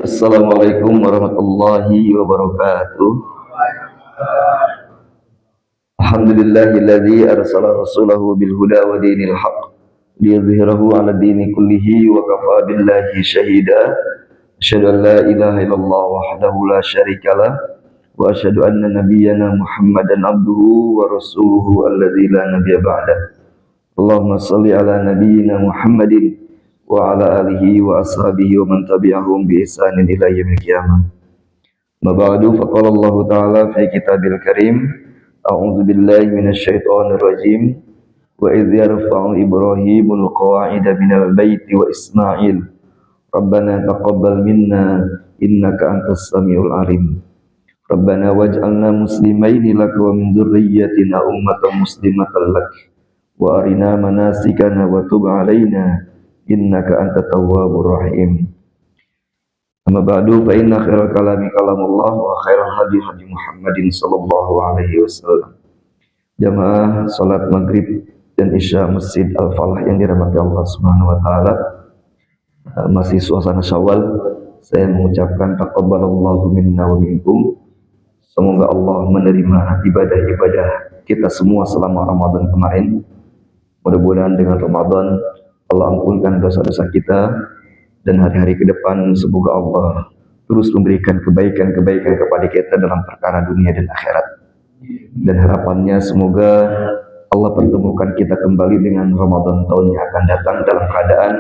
Assalamualaikum warahmatullahi wabarakatuh. Alhamdulillahilladzi arsala rasulahu bil huda wa dinil haqq liyudhhirahu 'ala dini kullihi wa kafa billahi syahida. Asyhadu an la ilaha illallah wahdahu la syarikalah wa asyhadu anna nabiyyana Muhammadan abduhu wa rasuluhu alladzi la nabiyya ba'dah. Allahumma shalli ala nabiyyina Muhammadin wa ala alihi wa ashabihi wa man tabi'ahum bi ihsanin ila yaumil qiyamah. Ma ba'du, faqala Allah ta'ala fi kitabil karim, a'udzu billahi minasyaitonir rajim. Wa idh yarfa'u Ibrahimul qawa'ida minal baiti wa Ismail Rabbana taqabbal minna innaka antas samiul alim. Rabbana waj'alna muslimaini laka wa min dzurriyyatina ummatan muslimatan lak wa arina manasikana wa tub 'alaina innaka antat tawwabur rahim. Amma ba'du, fa inna khairal kalami kalamullah wa khairal hadi hadi Muhammadin sallallahu alaihi wasallam. Jamaah salat maghrib dan isya Masjid Al-Falah yang dirahmati Allah Subhanahu wa taala. Masih suasana Syawal, saya mengucapkan taqabbalallahu minna wa minkum. Semoga Allah menerima ibadah-ibadah kita semua selama Ramadan kemarin. Mudah-mudahan dengan Ramadan Allah ampunkan dosa-dosa kita, dan hari-hari ke depan semoga Allah terus memberikan kebaikan-kebaikan kepada kita dalam perkara dunia dan akhirat. Dan harapannya semoga Allah pertemukan kita kembali dengan Ramadan tahun yang akan datang dalam keadaan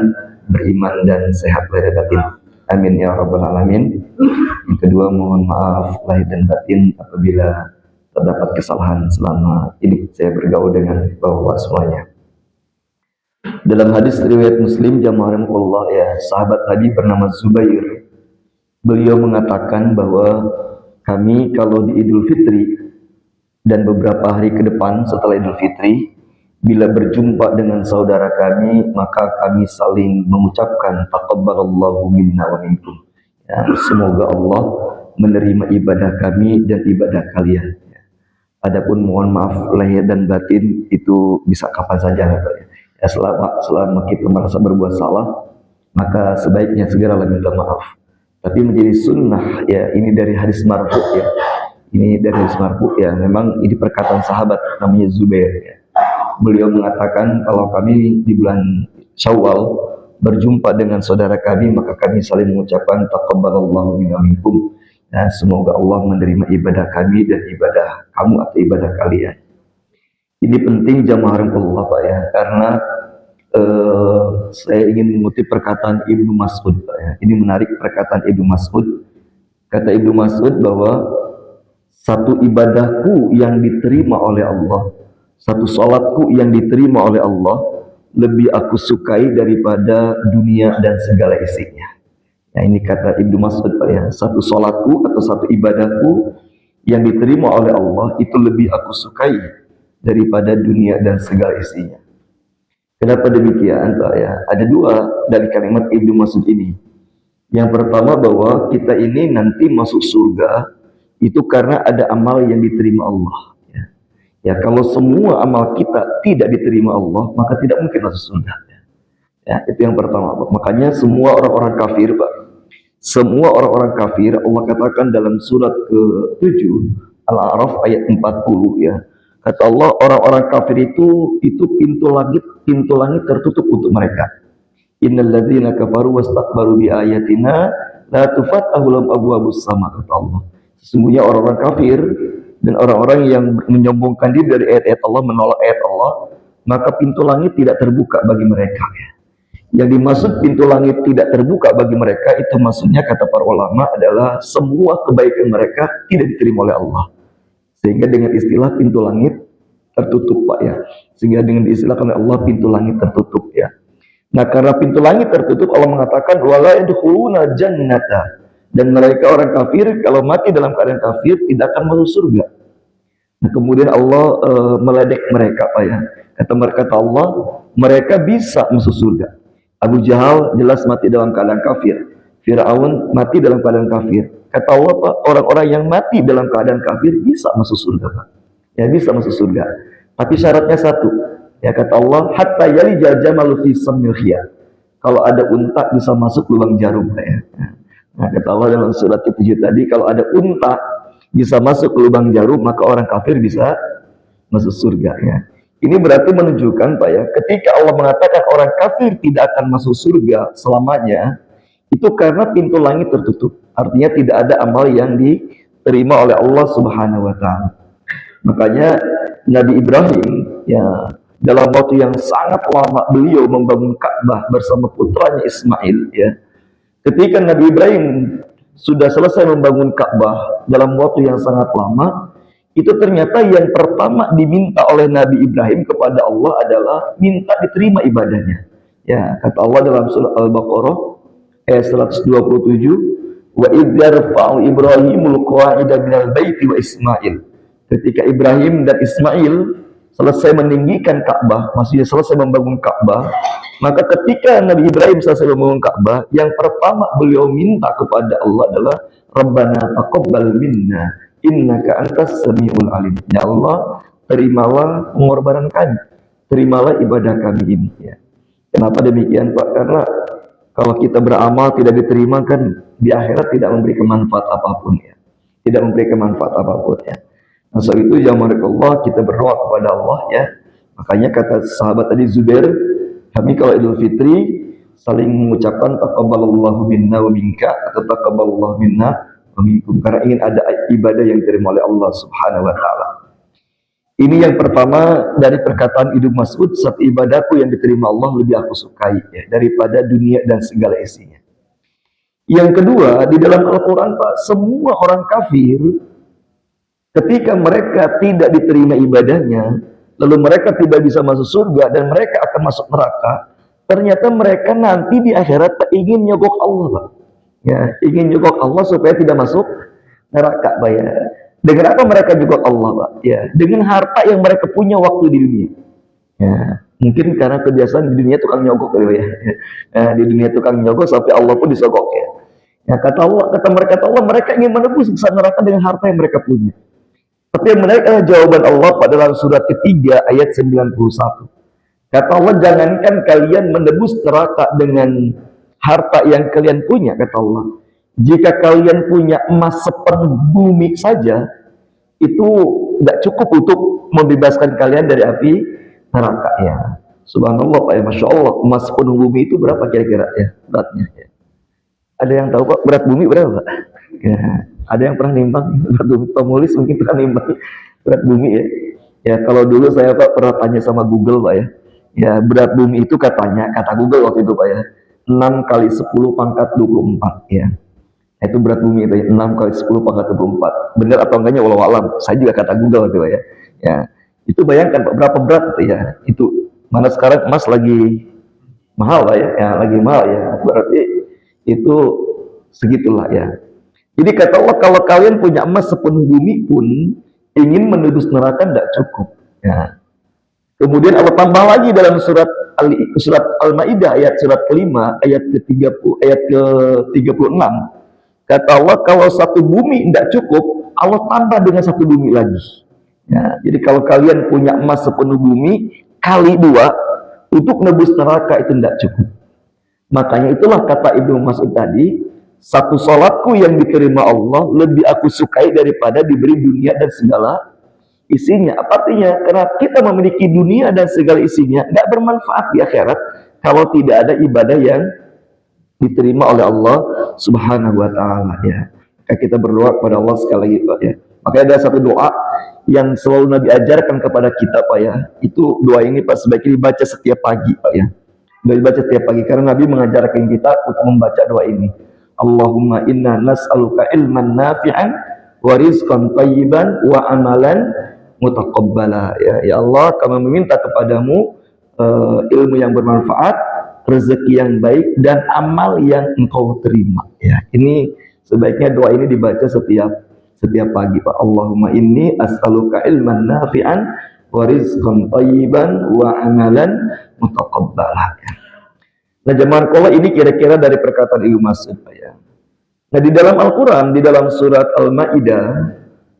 beriman dan sehat lahir dan batin. Amin ya rabbal alamin. Yang kedua, mohon maaf lahir dan batin apabila terdapat kesalahan selama ini saya bergaul dengan bapak semuanya. Dalam hadis riwayat Muslim, jamaah Allah ya, sahabat Nabi bernama Zubair, beliau mengatakan bahwa kami kalau di Idul Fitri dan beberapa hari ke depan setelah Idul Fitri, bila berjumpa dengan saudara kami, maka kami saling mengucapkan taqabbalallahu minna wa minkum. Ya, semoga Allah menerima ibadah kami dan ibadah kalian. Adapun mohon maaf lahir dan batin itu bisa kapan saja, ya, selama kita merasa berbuat salah, maka sebaiknya segeralah minta maaf. Tapi menjadi sunnah, ya, ini dari hadis marfu, ya. Ini dari hadis marfu, ya. Memang ini perkataan sahabat namanya Zubair, ya. Beliau mengatakan kalau kami di bulan Syawal berjumpa dengan saudara kami, maka kami saling mengucapkan taqabbalallahu minna wa minkum. Nah, semoga Allah menerima ibadah kami dan ibadah kamu atau ibadah kalian. Ini penting jamaah Allah, Pak, ya, karena saya ingin mengutip perkataan Ibnu Mas'ud, Pak, ya. Ini menarik perkataan Ibnu Mas'ud. Kata Ibnu Mas'ud bahwa satu ibadahku yang diterima oleh Allah, satu salatku yang diterima oleh Allah, lebih aku sukai daripada dunia dan segala isinya. Nah, ini kata Ibnu Mas'ud, Pak, ya. Satu salatku atau satu ibadahku yang diterima oleh Allah itu lebih aku sukai daripada dunia dan segala isinya. Kenapa demikian, Pak, ya? Ada dua dari kalimat Ibnu Mas'ud ini. Yang pertama, bahwa kita ini nanti masuk surga itu karena ada amal yang diterima Allah. Ya, ya, kalau semua amal kita tidak diterima Allah, maka tidak mungkin masuk surga. Ya, itu yang pertama, Pak. Makanya semua orang-orang kafir, Pak, semua orang-orang kafir, Allah katakan dalam surat ke-7 Al-A'raf ayat 40, ya. Kata Allah, orang-orang kafir itu pintu langit tertutup untuk mereka. Innal ladzina kafaru wastakbaru bi ayatina la tufattahu lahum abwaabus sama, kata Allah. Sesungguhnya orang-orang kafir dan orang-orang yang menyombongkan diri dari ayat-ayat Allah, menolak ayat Allah, maka pintu langit tidak terbuka bagi mereka. Yang dimaksud pintu langit tidak terbuka bagi mereka itu maksudnya, kata para ulama, adalah semua kebaikan mereka tidak diterima oleh Allah. Sehingga dengan istilah pintu langit tertutup, Pak, ya. Sehingga dengan istilah oleh Allah pintu langit tertutup, ya. Nah, karena pintu langit tertutup, Allah mengatakan wala yadkhuluna jannata, dan mereka orang kafir kalau mati dalam keadaan kafir tidak akan masuk surga. Nah, kemudian Allah meledek mereka, Pak, ya. Kata Allah, mereka bisa masuk surga. Abu Jahal jelas mati dalam keadaan kafir. Fir'aun mati dalam keadaan kafir. Kata Allah, Pak, orang-orang yang mati dalam keadaan kafir bisa masuk surga, Pak. Ya, bisa masuk surga. Tapi syaratnya satu. Ya, kata Allah, hatta yalijal jamalu fi sammil khiyat. Kalau ada unta bisa masuk lubang jarum, Pak, ya. Nah, kata Allah dalam surat ke-7 tadi, kalau ada unta bisa masuk ke lubang jarum, maka orang kafir bisa masuk surga ya. Ini berarti menunjukkan Pak ya, ketika Allah mengatakan orang kafir tidak akan masuk surga selamanya, itu karena pintu langit tertutup. Artinya tidak ada amal yang diterima oleh Allah Subhanahu wa taala. Makanya Nabi Ibrahim ya, dalam waktu yang sangat lama beliau membangun Ka'bah bersama putranya Ismail ya. Ketika Nabi Ibrahim sudah selesai membangun Ka'bah dalam waktu yang sangat lama, itu ternyata yang pertama diminta oleh Nabi Ibrahim kepada Allah adalah minta diterima ibadahnya. Ya, kata Allah dalam surah Al-Baqarah ayat 127, wa idh yarfa'u Ibrahimul qawa'ida minal baiti wa Ismail. Ketika Ibrahim dan Ismail selesai meninggikan Ka'bah, maksudnya selesai membangun Ka'bah, maka ketika Nabi Ibrahim selesai membangun Ka'bah, yang pertama beliau minta kepada Allah adalah Rabbana taqabbal minna innaka antas samiul alim. Ya Allah, terimalah pengorbanan kami, terimalah ibadah kami ini ya. Kenapa demikian Pak? Karena kalau kita beramal tidak diterima kan di akhirat tidak memberikan manfaat apapun ya. Tidak memberikan manfaat apapun ya. Nah, soal itu ya Allah, kita berdoa kepada Allah ya. Makanya kata sahabat tadi Zubair, kami kalau Idul Fitri saling mengucapkan taqabbalallahu minna wa minka atau taqabbalallahu minna wa minkum, karena ingin ada ibadah yang diterima oleh Allah Subhanahu wa taala. Ini yang pertama dari perkataan Ibnu Mas'ud, satu ibadahku yang diterima Allah lebih aku sukai ya, daripada dunia dan segala isinya. Yang kedua, di dalam Al-Quran Pak, semua orang kafir ketika mereka tidak diterima ibadahnya, lalu mereka tidak bisa masuk surga dan mereka akan masuk neraka, ternyata mereka nanti di akhirat ingin nyogok Allah Pak. Ya, ingin nyogok Allah supaya tidak masuk neraka Pak ya. Dengan apa mereka juga Allah Pak? Ya, dengan harta yang mereka punya waktu di dunia. Ya, mungkin karena kebiasaan di dunia tukang nyogok ya. Ya, di dunia tukang nyogok sampai Allah pun disogok ya. Ya, kata Allah, mereka ingin menebus siksa neraka dengan harta yang mereka punya. Tapi yang menarik adalah jawaban Allah pada dalam surat ketiga ayat 91. Kata Allah, jangankan kalian menebus neraka dengan harta yang kalian punya, kata Allah. Jika kalian punya emas sepenuh bumi saja, itu tidak cukup untuk membebaskan kalian dari api neraka ya. Subhanallah Pak ya, Masya Allah, emas sepenuh bumi itu berapa kira-kira ya beratnya ya? Ada yang tahu Pak berat bumi berapa Pak? Ya, ada yang pernah nimbang berat bumi? Pemulis mungkin pernah nimbang berat bumi ya. Ya kalau dulu saya Pak pernah tanya sama Google Pak ya. Ya berat bumi itu katanya, kata Google waktu itu Pak ya, 6 kali 10 pangkat 24 ya. Itu berat bumi itu ya, 6 kali 10 pangkat 24. Benar atau enggaknya walau alam. Saya juga kata Google itu ya. Ya. Itu bayangkan Pak berapa berat itu ya. Itu mana sekarang emas lagi mahal Pak ya. Ya lagi mahal ya. Berarti itu segitulah ya. Jadi kata Allah, kalau kalian punya emas sepenuh bumi pun ingin menebus neraka tidak cukup ya. Kemudian Allah tambah lagi dalam surat Al-Maidah ayat surat kelima ayat ke-30 ayat ke-36. Kata Allah, kalau satu bumi tidak cukup, Allah tambah dengan satu bumi lagi. Ya, jadi kalau kalian punya emas sepenuh bumi kali 2 untuk nebus neraka itu tidak cukup. Makanya itulah kata Ibnu Mas'ud tadi, satu salatku yang diterima Allah lebih aku sukai daripada diberi dunia dan segala isinya. Artinya karena kita memiliki dunia dan segala isinya nggak bermanfaat di akhirat kalau tidak ada ibadah yang diterima oleh Allah Subhanahu wa taala ya. Maka kita berdoa kepada Allah sekali lagi Pak ya. Makanya ada satu doa yang selalu Nabi ajarkan kepada kita Pak ya. Itu doa ini Pak sebaiknya dibaca setiap pagi Pak ya. Dibaca setiap pagi karena Nabi mengajarkan kita untuk membaca doa ini. Allahumma inna nas'aluka ilman nafi'an wa rizqan thayyiban wa amalan mutaqabbala ya. Ya Allah, kami meminta kepadamu ilmu yang bermanfaat, rezeki yang baik dan amal yang engkau terima ya. Ini sebaiknya doa ini dibaca setiap pagi Pak. Allahumma inni as'aluka ilman nafi'an wa rizqan thayyiban wa amalan mutaqabbala ya. Nah jemaah Allah, ini kira-kira dari perkataan Ibnu Mas'ud Pak ya. Nah di dalam Al-Quran, di dalam surat Al-Ma'idah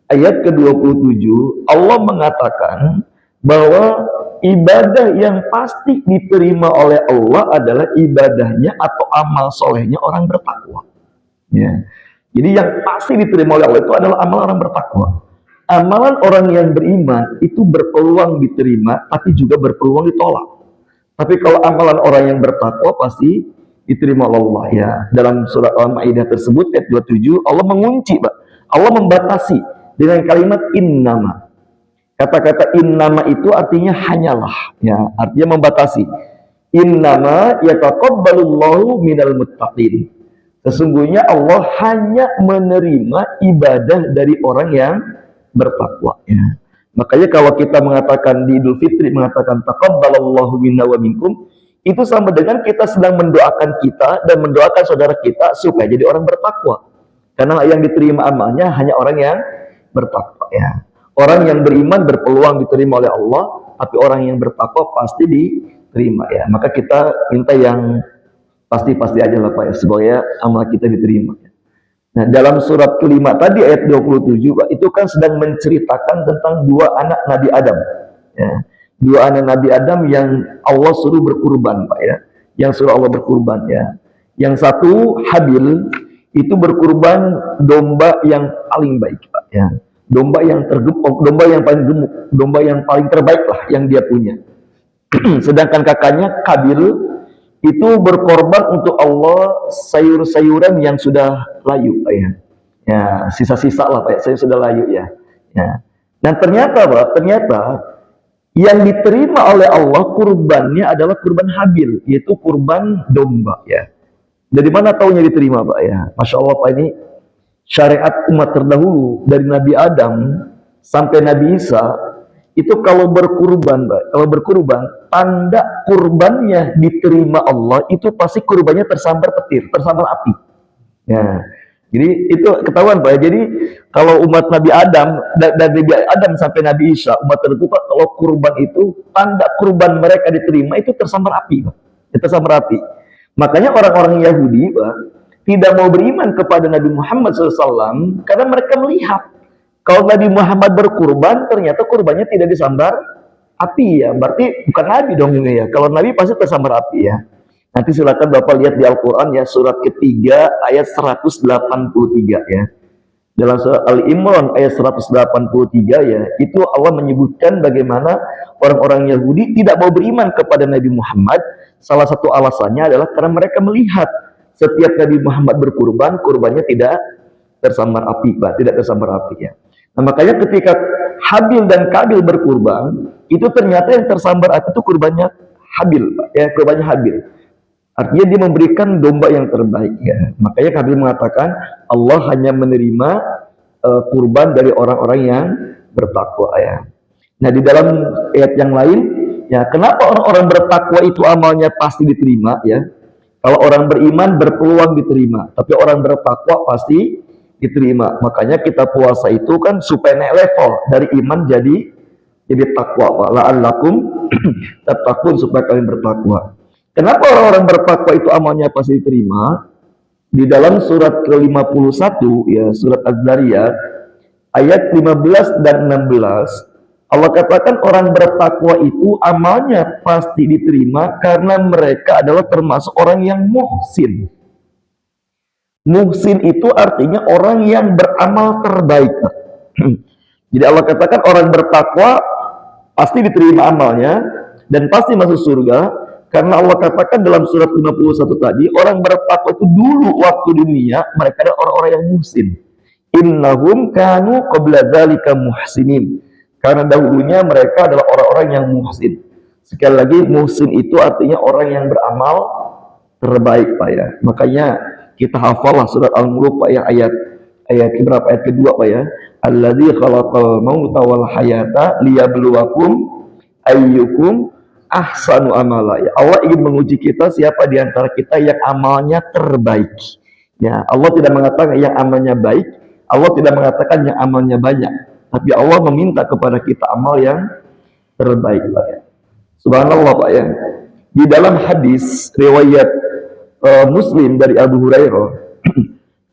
ayat ke-27 Allah mengatakan bahwa ibadah yang pasti diterima oleh Allah adalah ibadahnya atau amal solehnya orang bertakwa Ya. Jadi yang pasti diterima oleh Allah itu adalah amalan orang bertakwa. Amalan orang yang beriman itu berpeluang diterima, tapi juga berpeluang ditolak. Tapi kalau amalan orang yang bertakwa pasti diterima oleh Allah ya. Dalam surat Al-Maidah tersebut ayat 27 Allah mengunci, Pak. Allah membatasi dengan kalimat innama. Kata-kata innama itu artinya hanyalah, ya, artinya membatasi. Innama yataqabbalullahu minal muttaqin. Sesungguhnya Allah hanya menerima ibadah dari orang yang bertakwa. Ya. Makanya kalau kita mengatakan di Idul Fitri mengatakan taqabbalallahu minna wa minkum, itu sama dengan kita sedang mendoakan kita dan mendoakan saudara kita supaya jadi orang bertakwa. Karena yang diterima amalnya hanya orang yang bertakwa. Ya. Orang yang beriman berpeluang diterima oleh Allah, tapi orang yang bertakwa pasti diterima. Ya. Maka kita minta yang pasti-pasti aja lah Pak ya, supaya amal kita diterima. Nah, dalam surat kelima tadi ayat 27 Pak, itu kan sedang menceritakan tentang dua anak Nabi Adam. Ya. Dua anak Nabi Adam yang Allah suruh berkurban Pak ya. Yang suruh Allah berkurban ya. Yang satu Habil itu berkurban domba yang paling baik Pak ya. Domba yang tergemuk, domba yang paling gemuk, domba yang paling terbaik lah yang dia punya. Sedangkan kakaknya Kabil itu berkorban untuk Allah sayur-sayuran yang sudah layu Pak ya. Ya, sisa-sisa lah Pak ya, sayur sudah layu ya. Ya. Dan ternyata Pak, ternyata yang diterima oleh Allah kurbannya adalah kurban Habil, yaitu kurban domba ya. Dari mana taunya diterima Pak ya? Masya Allah Pak, ini syariat umat terdahulu dari Nabi Adam sampai Nabi Isa itu kalau berkurban, Pak, kalau berkurban, tanda kurbannya diterima Allah itu pasti kurbannya tersambar petir, tersambar api. Ya, jadi itu ketahuan Pak. Jadi kalau umat Nabi Adam dari Nabi Adam sampai Nabi Isa umat tertentu Pak, kalau kurban itu tanda kurban mereka diterima itu tersambar api, Pak. Itu tersambar api. Makanya orang-orang Yahudi Pak tidak mau beriman kepada Nabi Muhammad SAW karena mereka melihat kalau Nabi Muhammad berkurban, ternyata kurbannya tidak disambar api ya. Berarti bukan Nabi dong ini ya. Kalau Nabi pasti tersambar api ya. Nanti silakan Bapak lihat di Al-Quran ya, surat ketiga ayat 183 ya. Dalam surat Al-Imran ayat 183 ya, itu Allah menyebutkan bagaimana orang-orang Yahudi tidak mau beriman kepada Nabi Muhammad. Salah satu alasannya adalah karena mereka melihat setiap Nabi Muhammad berkurban, kurbannya tidak tersambar api, Pak, tidak tersambar api ya. Nah, makanya ketika Habil dan Kabil berkurban, itu ternyata yang tersambar api itu kurbannya Habil, Pak, ya, kurbannya Habil. Artinya dia memberikan domba yang terbaik ya. Makanya Kabil mengatakan Allah hanya menerima kurban dari orang-orang yang bertakwa ya. Nah, di dalam ayat yang lain ya, kenapa orang-orang bertakwa itu amalnya pasti diterima ya? Kalau orang beriman berpeluang diterima, tapi orang bertakwa pasti diterima. Makanya kita puasa itu kan supaya naik level dari iman jadi takwa. La'allakum tattaqun, supaya kalian bertakwa. Kenapa orang-orang bertakwa itu amalnya pasti diterima? Di dalam surat ke-51 ya, surat Az-Zariyat ayat 15 dan 16 Allah katakan orang bertakwa itu amalnya pasti diterima karena mereka adalah termasuk orang yang muhsin. Muhsin itu artinya orang yang beramal terbaik. Jadi Allah katakan orang bertakwa pasti diterima amalnya dan pasti masuk surga karena Allah katakan dalam surat 51 tadi orang bertakwa itu dulu waktu dunia mereka adalah orang-orang yang muhsin. Innahum kanu qabla dzalika muhsinin. Karena dahulunya mereka adalah orang-orang yang muhsin. Sekali lagi muhsin itu artinya orang yang beramal terbaik Pak ya. Makanya kita hafallah surat Al-Mulk Pak ya, ayat berapa, ayat kedua Pak ya. Alladzi khalaqal mauta wal hayata liyabluwakum ayyukum ahsanu amala ya. Allah ingin menguji kita siapa di antara kita yang amalnya terbaik. Ya, Allah tidak mengatakan yang amalnya baik, Allah tidak mengatakan yang amalnya banyak, tapi Allah meminta kepada kita amal yang terbaik Pak ya. Subhanallah Pak ya. Di dalam hadis riwayat Muslim dari Abu Hurairah,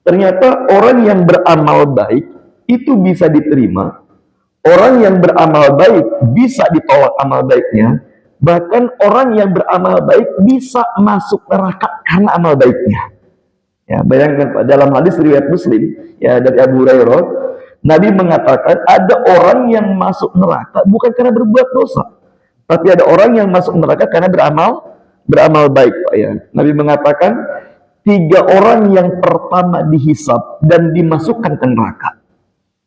ternyata orang yang beramal baik itu bisa diterima, orang yang beramal baik bisa ditolak amal baiknya, bahkan orang yang beramal baik bisa masuk neraka karena amal baiknya. Ya, bayangkan Pak, dalam hadis riwayat Muslim ya dari Abu Hurairah, Nabi mengatakan ada orang yang masuk neraka bukan karena berbuat dosa, tapi ada orang yang masuk neraka karena beramal baik, Pak ya. Nabi mengatakan tiga orang yang pertama dihisab dan dimasukkan ke neraka.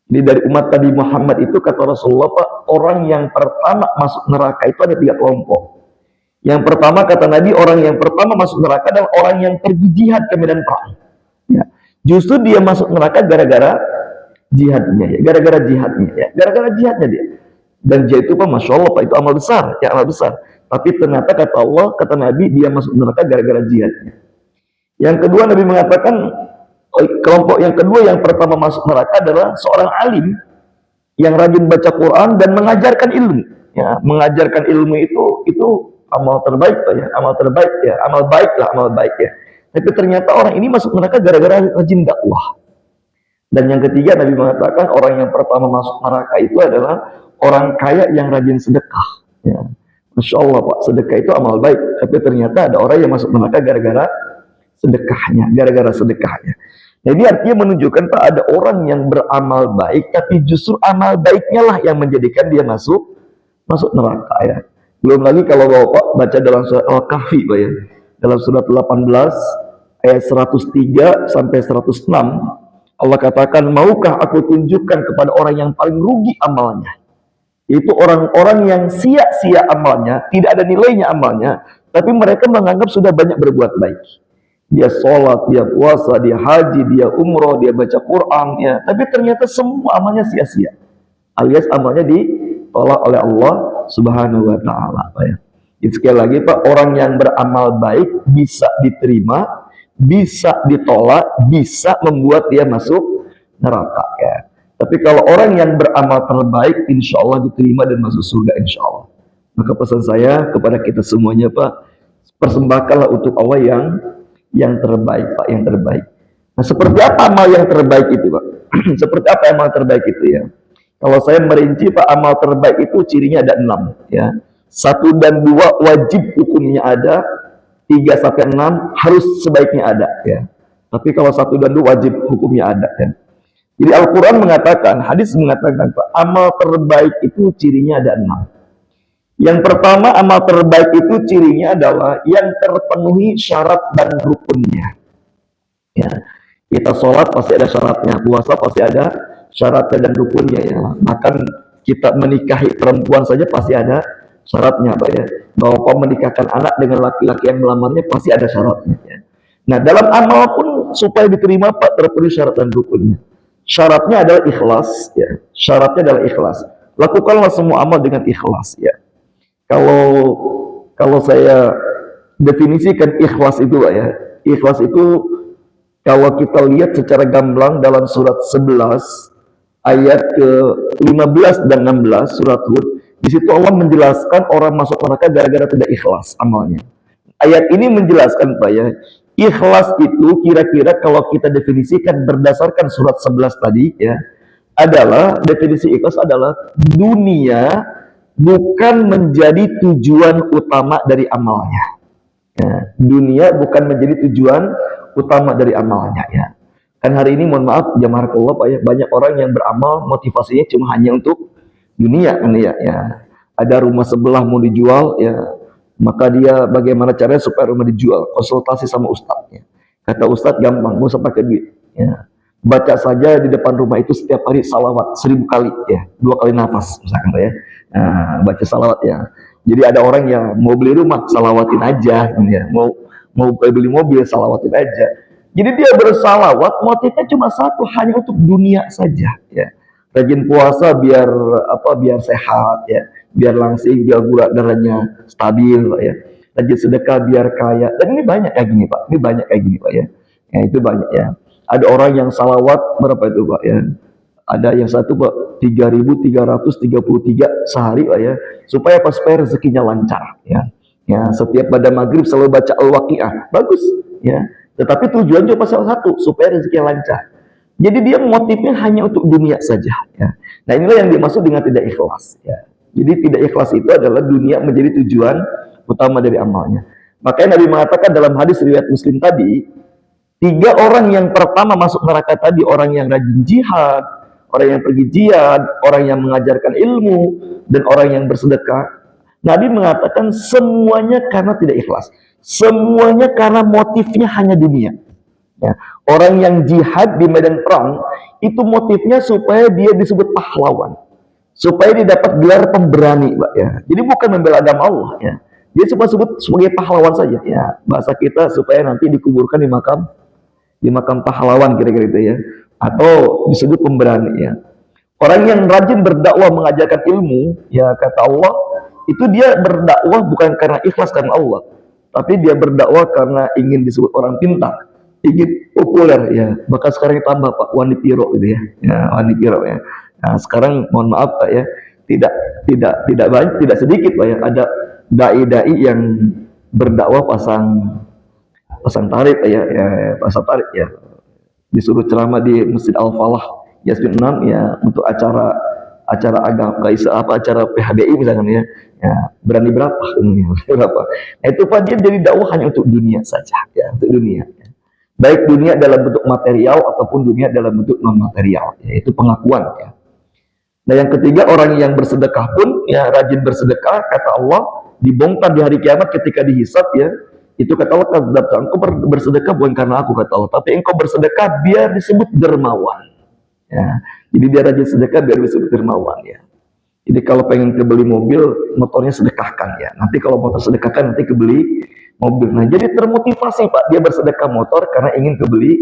Jadi dari umat Nabi Muhammad itu kata Rasulullah, Pak, orang yang pertama masuk neraka itu ada tiga kelompok. Yang pertama kata Nabi, orang yang pertama masuk neraka adalah orang yang pergi jihad ke medan perang. Ya. Justru dia masuk neraka gara-gara jihadnya, ya. Gara-gara jihadnya, ya. Gara-gara jihadnya dia. Dan jihad itu Pak, masya Allah Pak, itu amal besar, ya amal besar. Tapi ternyata kata Allah, kata Nabi, dia masuk neraka gara-gara jihadnya. Yang kedua Nabi mengatakan kelompok yang kedua yang pertama masuk neraka adalah seorang alim yang rajin baca Quran dan mengajarkan ilmu. Ya, mengajarkan ilmu itu amal terbaik, Pak ya, amal terbaik ya, amal baik lah, amal baik ya. Tapi ternyata orang ini masuk neraka gara-gara rajin dakwah. Dan yang ketiga Nabi mengatakan orang yang pertama masuk neraka itu adalah orang kaya yang rajin sedekah. Ya. Masya Allah Pak, sedekah itu amal baik. Tapi ternyata ada orang yang masuk neraka gara-gara sedekahnya, gara-gara sedekahnya. Jadi artinya menunjukkan Pak, ada orang yang beramal baik, tapi justru amal baiknya lah yang menjadikan dia masuk neraka ya. Belum lagi kalau Bapak baca dalam surat Al-Kahfi Pak ya, dalam surat 18 ayat 103 sampai 106, Allah katakan, maukah aku tunjukkan kepada orang yang paling rugi amalnya? Itu orang-orang yang sia-sia amalnya, tidak ada nilainya amalnya, tapi mereka menganggap sudah banyak berbuat baik. Dia sholat, dia puasa, dia haji, dia umroh, dia baca Quran, ya. Tapi ternyata semua amalnya sia-sia. Alias amalnya ditolak oleh Allah Subhanahu wa Ta'ala. Ya. Jadi sekali lagi Pak, orang yang beramal baik bisa diterima, bisa ditolak, bisa membuat dia masuk neraka. Ya. Tapi kalau orang yang beramal terbaik, insya Allah diterima dan masuk surga, insya Allah. Maka pesan saya kepada kita semuanya Pak, persembahkanlah untuk Allah yang terbaik Pak, yang terbaik. Nah, seperti apa amal yang terbaik itu Pak? Seperti apa amal terbaik itu ya? Kalau saya merinci Pak, amal terbaik itu cirinya ada 6 ya. 1 dan 2 wajib hukumnya ada, 3 sampai 6 harus sebaiknya ada ya. Tapi kalau 1 dan 2 wajib hukumnya ada ya. Jadi Al-Quran mengatakan, hadis mengatakan Pak, amal terbaik itu cirinya ada 6. Yang pertama, amal terbaik itu cirinya adalah yang terpenuhi syarat dan rukunnya. Ya, kita sholat pasti ada syaratnya, puasa pasti ada syaratnya dan rukunnya ya. Bahkan kita menikahi perempuan saja pasti ada syaratnya, Pak ya. Bapak menikahkan anak dengan laki-laki yang melamarnya pasti ada syaratnya. Ya. Nah, dalam amal pun supaya diterima Pak terpenuhi syarat dan rukunnya. Syaratnya adalah ikhlas, ya. Syaratnya adalah ikhlas. Lakukanlah semua amal dengan ikhlas, ya. Kalau saya definisikan ikhlas itu Pak ya, ikhlas itu kalau kita lihat secara gamblang dalam surat 11 ayat ke-15 dan 16 surat Hud, di situ Allah menjelaskan orang masuk neraka gara-gara tidak ikhlas amalnya. Ayat ini menjelaskan Pak ya, ikhlas itu kira-kira kalau kita definisikan berdasarkan surat 11 tadi ya, adalah definisi ikhlas adalah dunia bukan menjadi tujuan utama dari amalnya. Ya, dunia bukan menjadi tujuan utama dari amalnya ya. Kan hari ini mohon maaf jamaah Allah Pak ya, banyak orang yang beramal motivasinya cuma hanya untuk dunia kan ya. Ya. Ada rumah sebelah mau dijual ya, maka dia bagaimana caranya supaya rumah dijual? Konsultasi sama ustadznya. Kata ustadz gampang, nggak usah pakai duit. Ya. Baca saja di depan rumah itu setiap hari salawat 1000 kali ya, 2 kali nafas misalkan ya. Nah, baca salawat ya. Jadi ada orang yang mau beli rumah salawatin aja, ya. Mau beli mobil salawatin aja. Jadi dia bersalawat motifnya cuma satu, hanya untuk dunia saja. Ya. Rajin puasa biar biar sehat ya, biar langsing, biar gula darahnya stabil ya. Rajin sedekah biar kaya. Dan ini banyak kayak gini Pak. Ini banyak kayak gini Pak ya. Ya itu banyak ya. Ada orang yang salawat berapa itu Pak ya? Ada yang satu Pak 3.333 sehari Pak ya, supaya pas supaya rezekinya lancar ya. Ya, setiap pada maghrib selalu baca Al-Waqiah. Bagus ya. Tetapi tujuan cuma salah satu, supaya rezekinya lancar. Jadi dia motifnya hanya untuk dunia saja ya. Nah, inilah yang dimaksud dengan tidak ikhlas ya. Jadi tidak ikhlas itu adalah dunia menjadi tujuan utama dari amalnya. Makanya Nabi mengatakan dalam hadis riwayat Muslim tadi, Tiga orang yang pertama masuk neraka tadi, orang yang rajin jihad, orang yang pergi jihad, orang yang mengajarkan ilmu, dan orang yang bersedekah. Nabi mengatakan semuanya karena tidak ikhlas. Semuanya karena motifnya hanya dunia. Ya. Orang yang jihad di medan perang, itu motifnya supaya dia disebut pahlawan. Supaya dia dapat gelar pemberani, Pak, ya. Jadi bukan membela agama Allah, ya. Dia cuma sebut sebagai pahlawan saja, ya. Bahasa kita supaya nanti dikuburkan di makam pahlawan kira-kira itu, ya, atau disebut pemberani, ya. Orang yang rajin berdakwah mengajarkan ilmu, ya, kata Allah, itu dia berdakwah bukan karena ikhlas karena Allah, tapi dia berdakwah karena ingin disebut orang pintar, ingin populer, ya. Bahkan sekarang tambah Pak, Wani Piro gitu, ya, ya, Wani Piro, ya. Nah, sekarang mohon maaf Pak, ya, tidak banyak, tidak sedikit Pak, ya, ada dai-dai yang berdakwah pasang tarik, ya, ya, pasang tarik, ya, disuruh ceramah di Masjid Al-Falah Yasmin 6, ya, untuk acara agama acara PHBI misalkan, ya, ya, berani berapa ini berapa. Nah, itu Pak, dia jadi dakwah hanya untuk dunia saja, ya, untuk dunia, ya. Baik dunia dalam bentuk material ataupun dunia dalam bentuk non material, yaitu pengakuan, ya. Nah, yang ketiga, orang yang bersedekah pun, ya, rajin bersedekah, kata Allah, dibongkar di hari kiamat ketika dihisab, ya, itu kata Allah, engkau bersedekah bukan karena aku, kata Allah, tapi engkau bersedekah biar disebut dermawan, ya. Jadi dia rajin sedekah biar disebut dermawan, ya. Jadi kalau pengen kebeli mobil, motornya sedekahkan, ya. Nanti kalau motor sedekahkan, nanti kebeli mobil. Nah, jadi termotivasi Pak, dia bersedekah motor karena ingin kebeli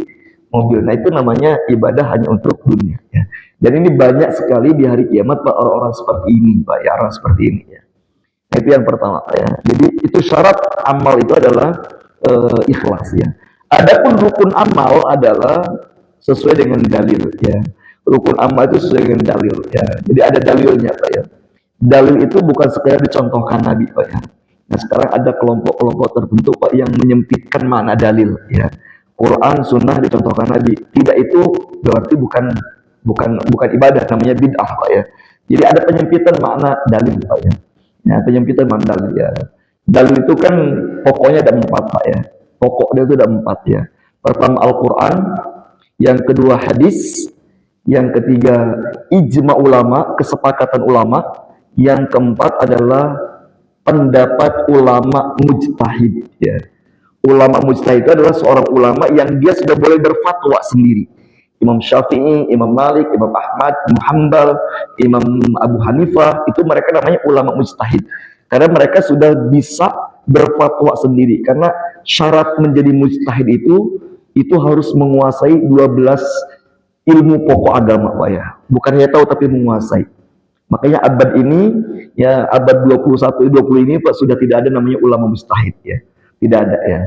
mobil. Nah, itu namanya ibadah hanya untuk dunia, ya. Dan ini banyak sekali di hari kiamat Pak, orang-orang seperti ini Pak, ya, orang seperti ini, ya. Nah, itu yang pertama, ya. Jadi itu syarat amal itu adalah ikhlas, ya. Adapun rukun amal adalah sesuai dengan dalil, ya. Rukun amal itu sesuai dengan dalil, ya. Jadi ada dalilnya Pak, ya. Dalil itu bukan sekedar dicontohkan Nabi Pak, ya. Nah, sekarang ada kelompok-kelompok tertentu Pak yang menyempitkan mana dalil, ya. Quran, Sunnah dicontohkan Nabi. Tidak, itu berarti bukan ibadah, namanya bid'ah Pak, ya. Jadi ada penyempitan makna dalil Pak, ya. Ya, penyempitan makna dalil, ya. Dalil itu kan pokoknya ada 4 Pak, ya. Pokok dia itu ada 4, ya. Pertama Al-Quran, yang kedua hadis, yang ketiga ijma ulama, kesepakatan ulama, yang keempat adalah pendapat ulama mujtahid, ya. Ulama mujtahid itu adalah seorang ulama yang dia sudah boleh berfatwa sendiri. Imam Syafi'i, Imam Malik, Imam Ahmad, Imam Hanbal, Imam Abu Hanifah, itu mereka namanya ulama mujtahid. Karena mereka sudah bisa berfatwa sendiri. Karena syarat menjadi mujtahid itu harus menguasai 12 ilmu pokok agama Pak, ya. Bukan hanya tahu tapi menguasai. Makanya abad ini, ya, abad 21 20 ini Pak, sudah tidak ada namanya ulama mujtahid, ya. Tidak ada, ya.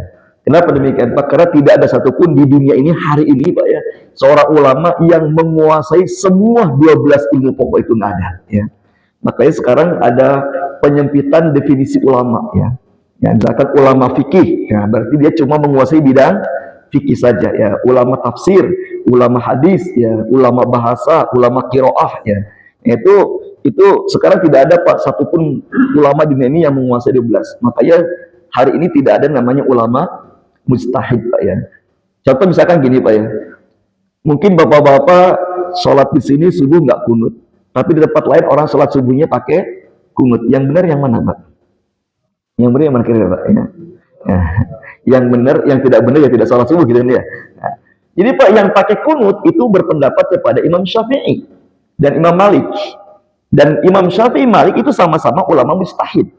Kenapa demikian Pak? Karena tidak ada satupun di dunia ini hari ini Pak, ya, seorang ulama yang menguasai semua 12 ilmu pokok, itu nggak ada, ya. Makanya sekarang ada penyempitan definisi ulama, ya. Ya, misalkan ulama fikih, ya, berarti dia cuma menguasai bidang fikih saja, ya. Ulama tafsir, ulama hadis, ya, ulama bahasa, ulama qiraah, ya. Itu sekarang tidak ada Pak satupun ulama di dunia ini yang menguasai 12. Makanya hari ini tidak ada namanya ulama mujtahid Pak, ya. Contoh misalkan gini Pak, ya. Mungkin bapak-bapak sholat di sini subuh nggak kunut, tapi di tempat lain orang sholat subuhnya pakai kunut. Yang benar yang mana Pak? Yang benar yang mana kira-kira Pak? Ya. Ya. Yang benar, yang tidak benar ya tidak sholat subuh gitu ya. Nah, jadi Pak, yang pakai kunut itu berpendapat kepada Imam Syafi'i dan Imam Malik. Dan Imam Syafi'i, Malik itu sama-sama ulama mujtahid.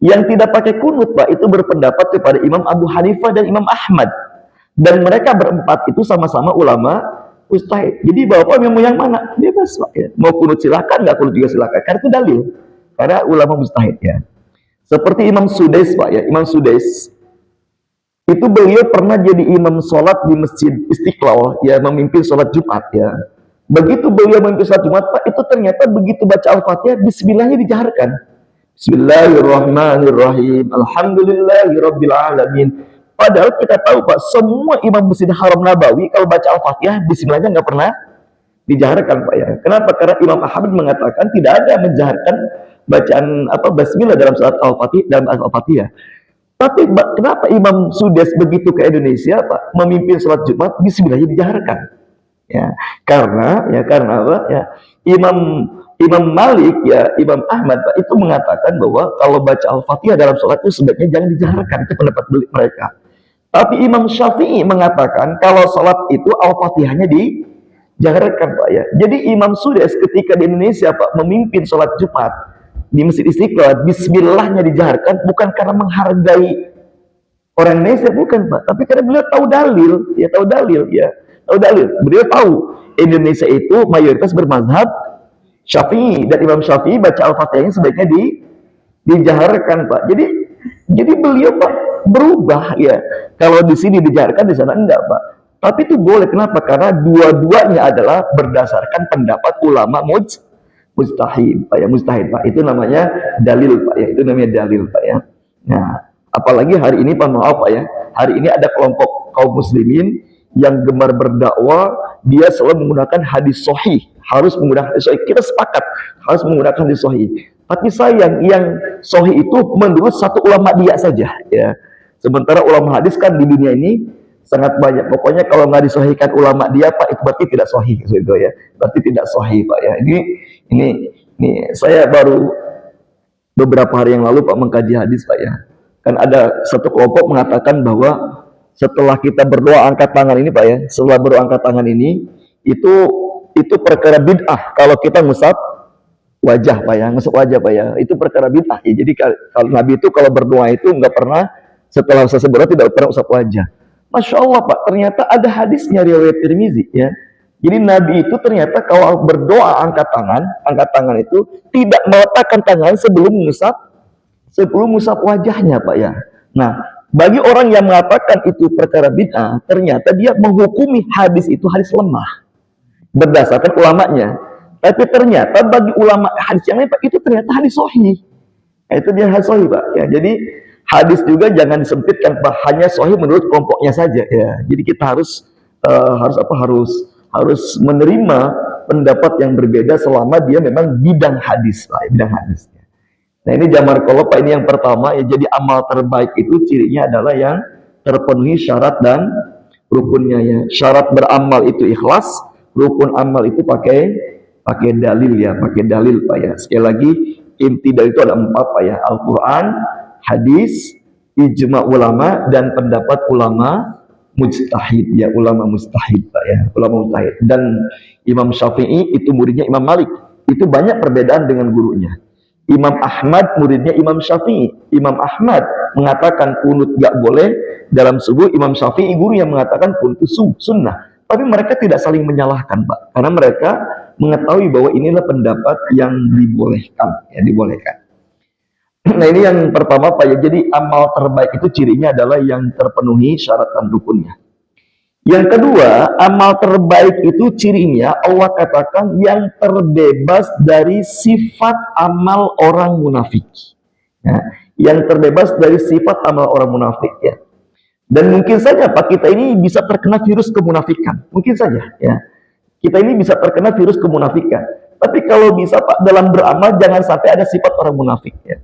Yang tidak pakai kunut Pak, itu berpendapat kepada Imam Abu Hanifah dan Imam Ahmad. Dan mereka berempat itu sama-sama ulama mujtahid. Jadi Bapak mau yang mana? Bebas Pak, ya. Mau kunut silakan, nggak kunut juga silakan. Karena itu dalil. Karena ulama mujtahid, ya. Seperti Imam Sudais Pak, ya. Imam Sudais itu beliau pernah jadi imam sholat di Masjid Istiqlal, ya, memimpin sholat Jumat, ya. Begitu beliau memimpin sholat Jumat Pak, itu ternyata begitu baca Al-Fatihah, bismillahnya dijaharkan. Bismillahirrahmanirrahim, alhamdulillahirabbil alamin. Padahal kita tahu Pak, semua imam Masjid Haram Nabawi kalau baca Al-Fatihah, bismillahnya nggak pernah dijaharkan Pak, ya. Kenapa? Karena Imam Ahmad mengatakan tidak ada menjaharkan bacaan basmilah dalam surat Al-Fatihah, dalam Al-Fatihah. Tapi kenapa Imam Sudes begitu ke Indonesia, Pak, memimpin sholat Jumat, bismillahnya dijaharkan? Karena apa? Ya, Imam Imam Malik, ya Imam Ahmad, Pak, itu mengatakan bahwa kalau baca Al-Fatihah dalam sholat itu sebaiknya jangan dijaharkan. Itu pendapat mereka. Tapi Imam Syafi'i mengatakan kalau sholat itu Al-Fatihahnya dijaharkan, Pak, ya. Jadi Imam Sudes ketika di Indonesia, Pak, memimpin sholat Jumat di Masjid Istiqlal, bismillahnya dijaharkan bukan karena menghargai orang Indonesia, bukan, Pak, tapi karena beliau tahu dalil, tahu dalil. Beliau tahu Indonesia itu mayoritas bermazhab Syafi'i, dan Imam Syafi'i baca Al-Fatihahnya sebaiknya dijaharkan, Pak. Jadi beliau, Pak, berubah, ya. Kalau di sini dijaharkan, di sana enggak, Pak. Tapi itu boleh. Kenapa? Karena dua-duanya adalah berdasarkan pendapat ulama mujtahid, Pak, ya. Mujtahid, Pak, itu namanya dalil, Pak, ya. Itu namanya dalil, Pak, ya. Nah, apalagi hari ini, Pak, maaf, Pak, ya. Hari ini ada kelompok kaum muslimin yang gemar berdakwah, dia selalu menggunakan hadis sahih, harus menggunakan hadis sahih. Kita sepakat harus menggunakan hadis sahih. Tapi sayang, yang sahih itu menurut satu ulama dia saja, ya. Sementara ulama hadis kan di dunia ini sangat banyak. Pokoknya kalau nggak disahihkan ulama dia, Pak, itu berarti tidak sahih, gitu, ya. Berarti tidak sahih, Pak, ya. Ini saya baru beberapa hari yang lalu, Pak, mengkaji hadis, Pak, ya. Kan ada satu kelompok mengatakan bahwa setelah kita berdoa angkat tangan ini, Pak, ya, setelah berdoa angkat tangan ini, itu perkara bid'ah kalau kita ngusap wajah, Pak, ya, ngusap wajah, Pak, ya, itu perkara bid'ah, ya. Jadi kalau Nabi itu kalau berdoa itu nggak pernah, setelah selesai berdoa tidak pernah usap wajah. Masya Allah, Pak, ternyata ada hadisnya riwayat Tirmizi, ya. Jadi Nabi itu ternyata kalau berdoa angkat tangan itu tidak meletakkan tangan sebelum mengusap wajahnya, Pak, ya. Nah, bagi orang yang mengatakan itu perkara bid'ah, ternyata dia menghukumi hadis itu hadis lemah berdasarkan ulamanya. Tapi ternyata bagi ulama hadis yang lain, Pak, itu ternyata hadis sahih. Nah, itu dia hadis sahih, Pak, ya. Jadi hadis juga jangan disempitkan, Pak, hanya sahih menurut kelompoknya saja, ya. Jadi kita harus menerima pendapat yang berbeda selama dia memang bidang hadis, Pak, bidang hadis. Nah, ini jamar kolop, Pak, ini yang pertama, ya. Jadi amal terbaik itu cirinya adalah yang terpenuhi syarat dan rukunnya, ya. Syarat beramal itu ikhlas, rukun amal itu pakai dalil, ya, pakai dalil, Pak, ya. Sekali lagi, inti dari itu ada 4, Pak, ya. Al-Quran, hadis, ijma ulama, dan pendapat ulama mujtahid, ya, ulama mujtahid, Pak, ya, ulama mujtahid. Dan Imam Syafi'i itu muridnya Imam Malik, itu banyak perbedaan dengan gurunya. Imam Ahmad muridnya Imam Syafi'i. Imam Ahmad mengatakan kunut gak boleh dalam subuh. Imam Syafi'i guru yang mengatakan kunut sunnah. Tapi mereka tidak saling menyalahkan, Pak, karena mereka mengetahui bahwa inilah pendapat yang dibolehkan, ya, dibolehkan. Nah, ini yang pertama, Pak, ya. Jadi amal terbaik itu cirinya adalah yang terpenuhi syarat dan rukunnya. Yang kedua, amal terbaik itu cirinya Allah katakan yang terbebas dari sifat amal orang munafik. Ya, yang terbebas dari sifat amal orang munafik, ya. Dan mungkin saja, Pak, kita ini bisa terkena virus kemunafikan. Mungkin saja, ya. Kita ini bisa terkena virus kemunafikan. Tapi kalau bisa, Pak, dalam beramal jangan sampai ada sifat orang munafik, ya.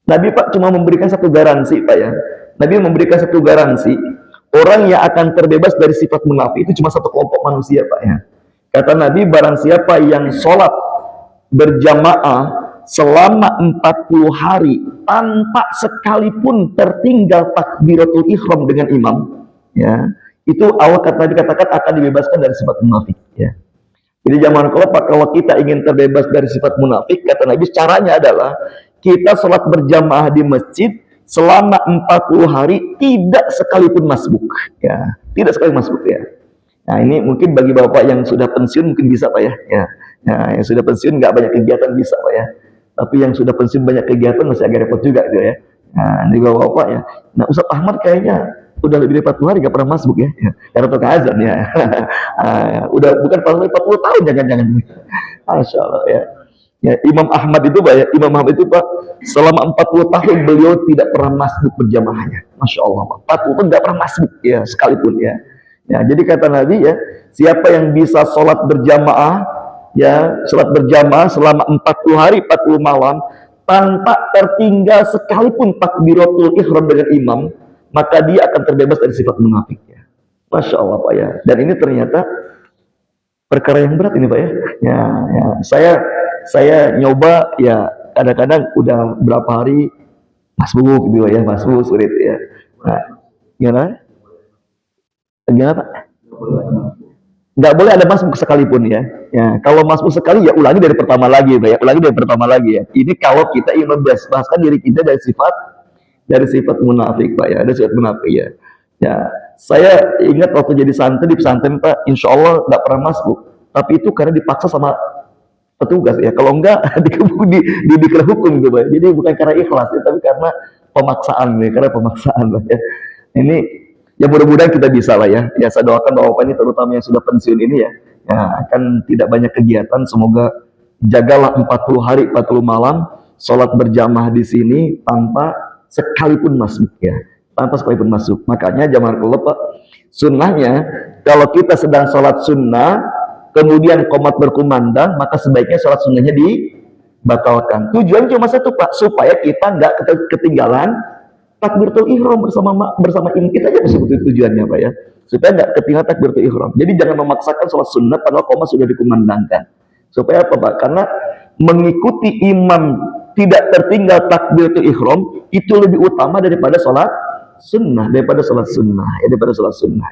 Nabi, Pak, cuma memberikan satu garansi, Pak, ya. Nabi memberikan satu garansi. Orang yang akan terbebas dari sifat munafik itu cuma satu kelompok manusia, Pak, ya. Kata Nabi, barang siapa yang sholat berjamaah selama 40 hari tanpa sekalipun tertinggal takbiratul ihram dengan imam, ya, itu Allah kata Nabi katakan akan dibebaskan dari sifat munafik, ya. Jadi zaman kalau kita ingin terbebas dari sifat munafik, kata Nabi, caranya adalah kita sholat berjamaah di masjid selama 40 hari tidak sekalipun masbuk, ya, tidak sekali masbuk, ya. Nah, ini mungkin bagi bapak yang sudah pensiun mungkin bisa, Pak, ya. Nah, yang sudah pensiun nggak banyak kegiatan bisa, Pak, ya. Tapi yang sudah pensiun banyak kegiatan masih agak repot juga, gitu, ya. Nah, di bapak, ya. Nah, Ustaz Ahmad kayaknya udah lebih dari 40 hari nggak pernah masbuk, ya. Karena tukang azan, ya. Udah bukan 40 tahun, jangan-jangan. Masya Allah, ya. Ya, Imam Ahmad itu, Pak, ya, Imam Ahmad itu, Pak, selama 40 tahun beliau tidak pernah masbuk berjamaahnya. Masya Allah, Pak. 40 tahun tidak pernah masbuk, ya, sekalipun, ya. Ya, jadi kata Nabi, ya, siapa yang bisa sholat berjamaah, ya, sholat berjamaah selama 40 hari 40 malam tanpa tertinggal sekalipun takbiratul ihram dengan imam, maka dia akan terbebas dari sifat munafik ya. Masya Allah Pak ya. Dan ini ternyata perkara yang berat ini Pak ya. Ya, saya nyoba ya, kadang-kadang udah berapa hari masbuk gitu ya, masbuk sulit ya. Nah, gimana? Gimana Pak? Nggak boleh ada masbuk sekalipun ya. Ya, kalau masbuk sekali ya ulangi dari pertama lagi Pak ya. Ulangi dari pertama lagi ya. Ini kalau kita ingin membebaskan diri kita dari sifat munafik Pak ya. Ada sifat munafik ya. Ya, saya ingat waktu jadi santri di pesantren Pak, insya Allah nggak pernah masbuk. Tapi itu karena dipaksa sama petugas ya. Kalau enggak dikira hukum gitu Pak. Jadi bukan karena ikhlas ya, tapi karena pemaksaan ya, karena pemaksaan Pak ya. Ini ya mudah-mudahan kita bisa lah ya. Ya saya doakan Bapak ini terutama yang sudah pensiun ini ya, ya akan tidak banyak kegiatan. Semoga jagalah 40 hari 40 malam sholat berjamaah di sini tanpa sekalipun masuk ya, tanpa sekalipun masuk. Makanya jamaah kalau Pak, sunnahnya kalau kita sedang sholat sunnah kemudian qomat berkumandang, maka sebaiknya sholat sunnahnya dibatalkan. Tujuan cuma satu Pak, supaya kita nggak ketinggalan takbiratul ihram bersama imam kita aja, sebetulnya tujuannya Pak ya, supaya nggak ketinggalan takbiratul ihram. Jadi jangan memaksakan sholat sunnah padahal qomat sudah dikumandangkan. Supaya apa Pak? Karena mengikuti imam tidak tertinggal takbiratul ihram itu lebih utama daripada sholat sunnah, daripada sholat sunnah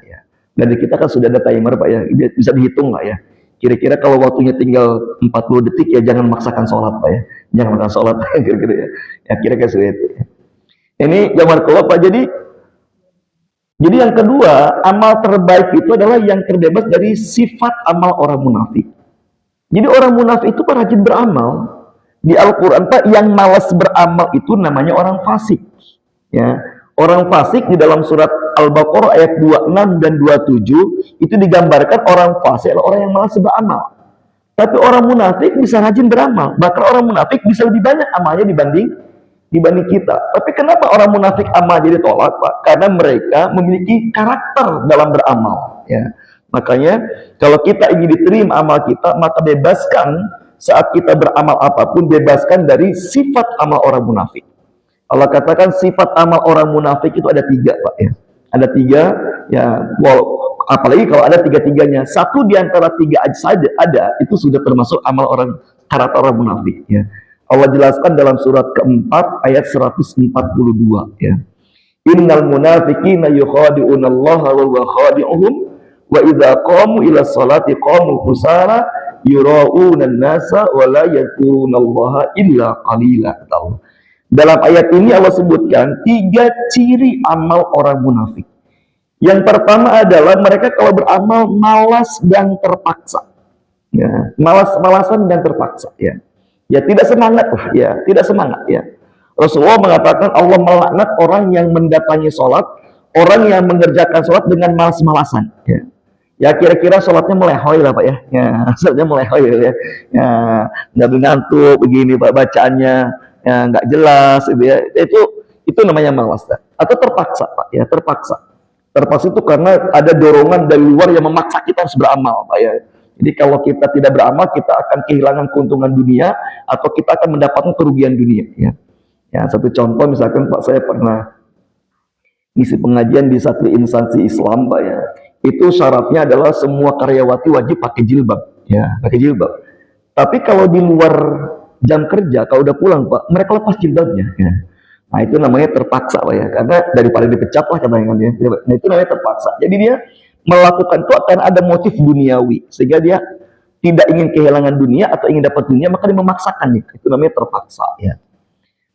ya. Dan di kita kan sudah ada timer Pak ya, bisa dihitung lah ya. Kira-kira kalau waktunya tinggal 40 detik ya jangan memaksakan sholat Pak ya, jangan maksakan sholat kira-kira ya. Ya kira-kira seperti itu. Ini zaman keluar Pak. Jadi yang kedua, amal terbaik itu adalah yang terbebas dari sifat amal orang munafik. Jadi orang munafik itu Pak rajin beramal. Di Al-Quran Pak, yang malas beramal itu namanya orang fasik. Ya, orang fasik di dalam surat Al-Baqarah ayat 26 dan 27 itu digambarkan orang fasik adalah orang yang malas beramal. Tapi orang munafik bisa rajin beramal. Bahkan orang munafik bisa lebih banyak amalnya dibanding kita. Tapi kenapa orang munafik amal jadi tolak Pak? Karena mereka memiliki karakter dalam beramal ya. Makanya kalau kita ingin diterima amal kita, maka bebaskan saat kita beramal apapun, bebaskan dari sifat amal orang munafik. Allah katakan sifat amal orang munafik itu ada 3 Pak ya. Ada 3 ya, apalagi kalau ada 3-3-nya. Satu di antara 3 aja saja ada, itu sudah termasuk amal orang, karakter orang munafik ya. Allah jelaskan dalam surat keempat ayat 142 ya. Innal munafiqina yukhadi'una Allah wa huwa khadi'uhum wa idza qamu ila sholati qamu kusala yura'una an-nasa wa la yadhkuruna Allah illa qalila. Dalam ayat ini Allah sebutkan 3 ciri amal orang munafik. Yang pertama adalah mereka kalau beramal malas dan terpaksa. Ya, malasan dan terpaksa ya. Ya tidak semangat lah ya, tidak semangat ya. Rasulullah mengatakan Allah melaknat orang yang mendatangi sholat, orang yang mengerjakan sholat dengan malas-malasan ya. Ya kira-kira sholatnya melehoy lah Pak ya. Ya, sholatnya melehoy ya. Ya, nggak ngantuk begini Pak bacaannya, ya nggak jelas gitu ya. Itu namanya malas atau terpaksa Pak ya, terpaksa. Terpaksa itu karena ada dorongan dari luar yang memaksa kita harus beramal Pak ya. Jadi kalau kita tidak beramal, kita akan kehilangan keuntungan dunia atau kita akan mendapatkan kerugian dunia. Ya, ya satu contoh misalkan Pak, saya pernah ngisi pengajian di satu instansi Islam Pak ya. Itu syaratnya adalah semua karyawati wajib pakai jilbab. Ya, pakai jilbab. Tapi kalau di luar jam kerja, kalau udah pulang Pak, mereka lepas jilbabnya. Ya. Nah itu namanya terpaksa Pak ya, karena daripada dipecat lah katanya. Nah itu namanya terpaksa. Jadi dia melakukan itu akan ada motif duniawi sehingga dia tidak ingin kehilangan dunia atau ingin dapat dunia, maka dia memaksakan itu namanya terpaksa ya.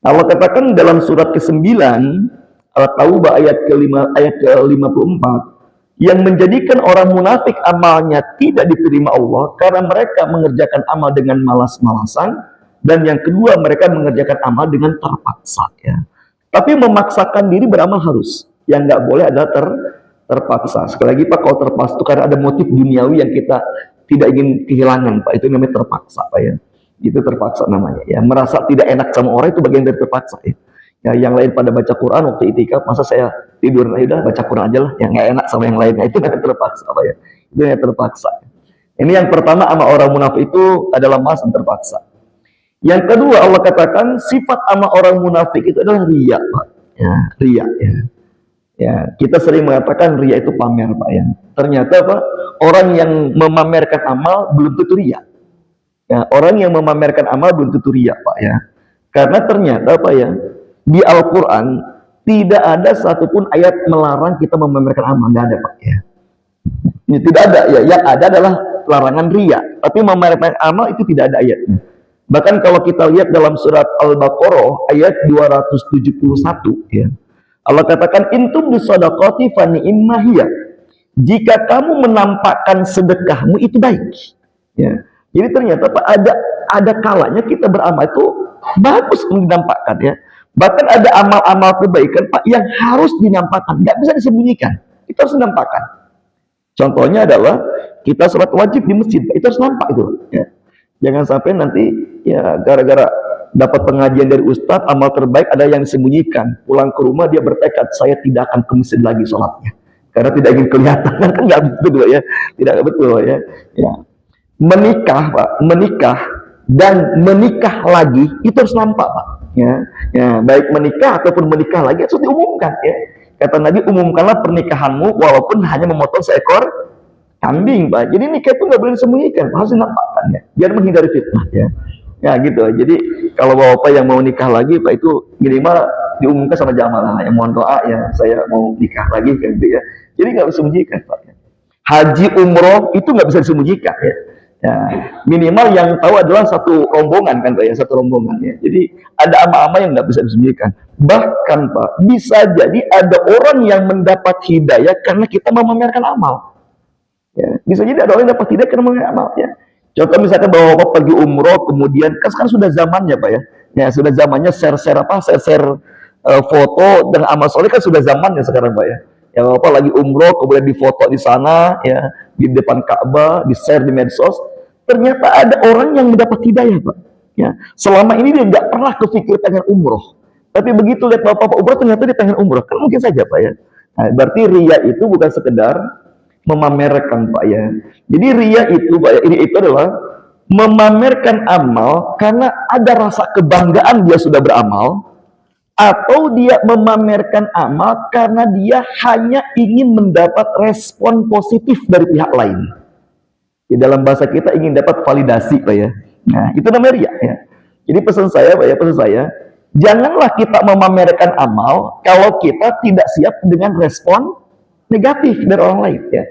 Allah katakan dalam surat ke-9 At-Taubah ayat ke-54 yang menjadikan orang munafik amalnya tidak diterima Allah karena mereka mengerjakan amal dengan malas-malasan, dan yang kedua mereka mengerjakan amal dengan terpaksa ya. Tapi memaksakan diri beramal harus, yang nggak boleh adalah terpaksa. Sekali lagi Pak, kalau terpaksa itu karena ada motif duniawi yang kita tidak ingin kehilangan Pak, itu namanya terpaksa Pak ya. Itu terpaksa namanya ya. Merasa tidak enak sama orang itu bagian dari terpaksa ya. Ya yang lain pada baca Quran waktu itikaf, masa saya tidur, nah udah baca Quran aja lah, yang nggak enak sama yang lainnya, itu namanya terpaksa Pak ya. Itu yang terpaksa. Ini yang pertama, sama orang munafik itu adalah malas dan terpaksa. Yang kedua Allah katakan sifat amal orang munafik itu adalah riya, Pak. Ya, riya ya. Ya, kita sering mengatakan riya itu pamer, Pak ya. Ternyata Pak, orang yang memamerkan amal belum tentu riya. Ya, orang yang memamerkan amal belum tentu riya, Pak ya. Karena ternyata Pak ya, di Al-Qur'an tidak ada satupun ayat melarang kita memamerkan amal, nggak ada, Pak ya. Ini tidak ada ya, yang ada adalah larangan riya, tapi memamerkan amal itu tidak ada ayatnya. Bahkan kalau kita lihat dalam surat Al-Baqarah ayat 271 ya. Allah katakan intum bisadaqati fa ni'mahiyya. Jika kamu menampakkan sedekahmu itu baik. Ya. Jadi ternyata Pak ada kalanya kita beramal itu bagus untuk dinampakkan ya. Bahkan ada amal-amal kebaikan Pak yang harus dinampakkan, nggak bisa disembunyikan. Itu harus dinampakkan. Contohnya adalah kita sholat wajib di masjid, itu harus nampak itu. Ya. Jangan sampai nanti ya gara-gara dapat pengajian dari ustadz, amal terbaik ada yang disembunyikan. Pulang ke rumah dia bertekad, saya tidak akan ke masjid lagi sholatnya. Karena tidak ingin kelihatan, kan nggak betul ya. Tidak betul ya. Ya. Menikah Pak, menikah dan menikah lagi itu harus nampak Pak. Ya, ya baik menikah ataupun menikah lagi harus diumumkan ya. Kata Nabi, umumkanlah pernikahanmu walaupun hanya memotong seekor kambing, Pak. Jadi nikah itu nggak boleh disembunyikan, harus dinampakkan ya, biar menghindari fitnah ya. Ya gitu. Jadi kalau bapak yang mau nikah lagi, Pak itu minimal diumumkan sama jamaah yang mohon doa ya, saya mau nikah lagi kan gitu ya. Jadi nggak bisa disembunyikan, Pak. Haji umroh itu nggak bisa disembunyikan ya. Ya, minimal yang tahu adalah satu rombongan kan Pak ya, satu rombongan ya. Jadi ada ama-ama yang nggak bisa disembunyikan. Bahkan Pak, bisa jadi ada orang yang mendapat hidayah karena kita memamerkan amal. Ya, bisa jadi ada orang yang dapat hidayah karena memamerkan amal ya. Contoh misalkan bahwa Bapak pergi umroh, kemudian kan sekarang sudah zamannya Pak ya. Ya sudah zamannya share-share apa, share-share foto dan amal soleh kan sudah zamannya sekarang Pak ya. Ya Bapak lagi umroh, kemudian difoto di sana ya, di depan Ka'bah, di-share di medsos. Ternyata ada orang yang mendapat hidayah Pak. Ya, selama ini dia nggak pernah kepikir pengen umroh. Tapi begitu lihat Bapak umroh, ternyata dia pengen umroh. Kan mungkin saja Pak ya. Nah, berarti ria itu bukan sekedar memamerkan Pak ya. Jadi ria itu Pak ya, ini itu adalah memamerkan amal karena ada rasa kebanggaan dia sudah beramal, atau dia memamerkan amal karena dia hanya ingin mendapat respon positif dari pihak lain. Di dalam bahasa kita ingin dapat validasi Pak ya. Nah, itu namanya ria ya. Jadi pesan saya Pak ya, pesan saya, janganlah kita memamerkan amal kalau kita tidak siap dengan respon negatif dari orang lain ya.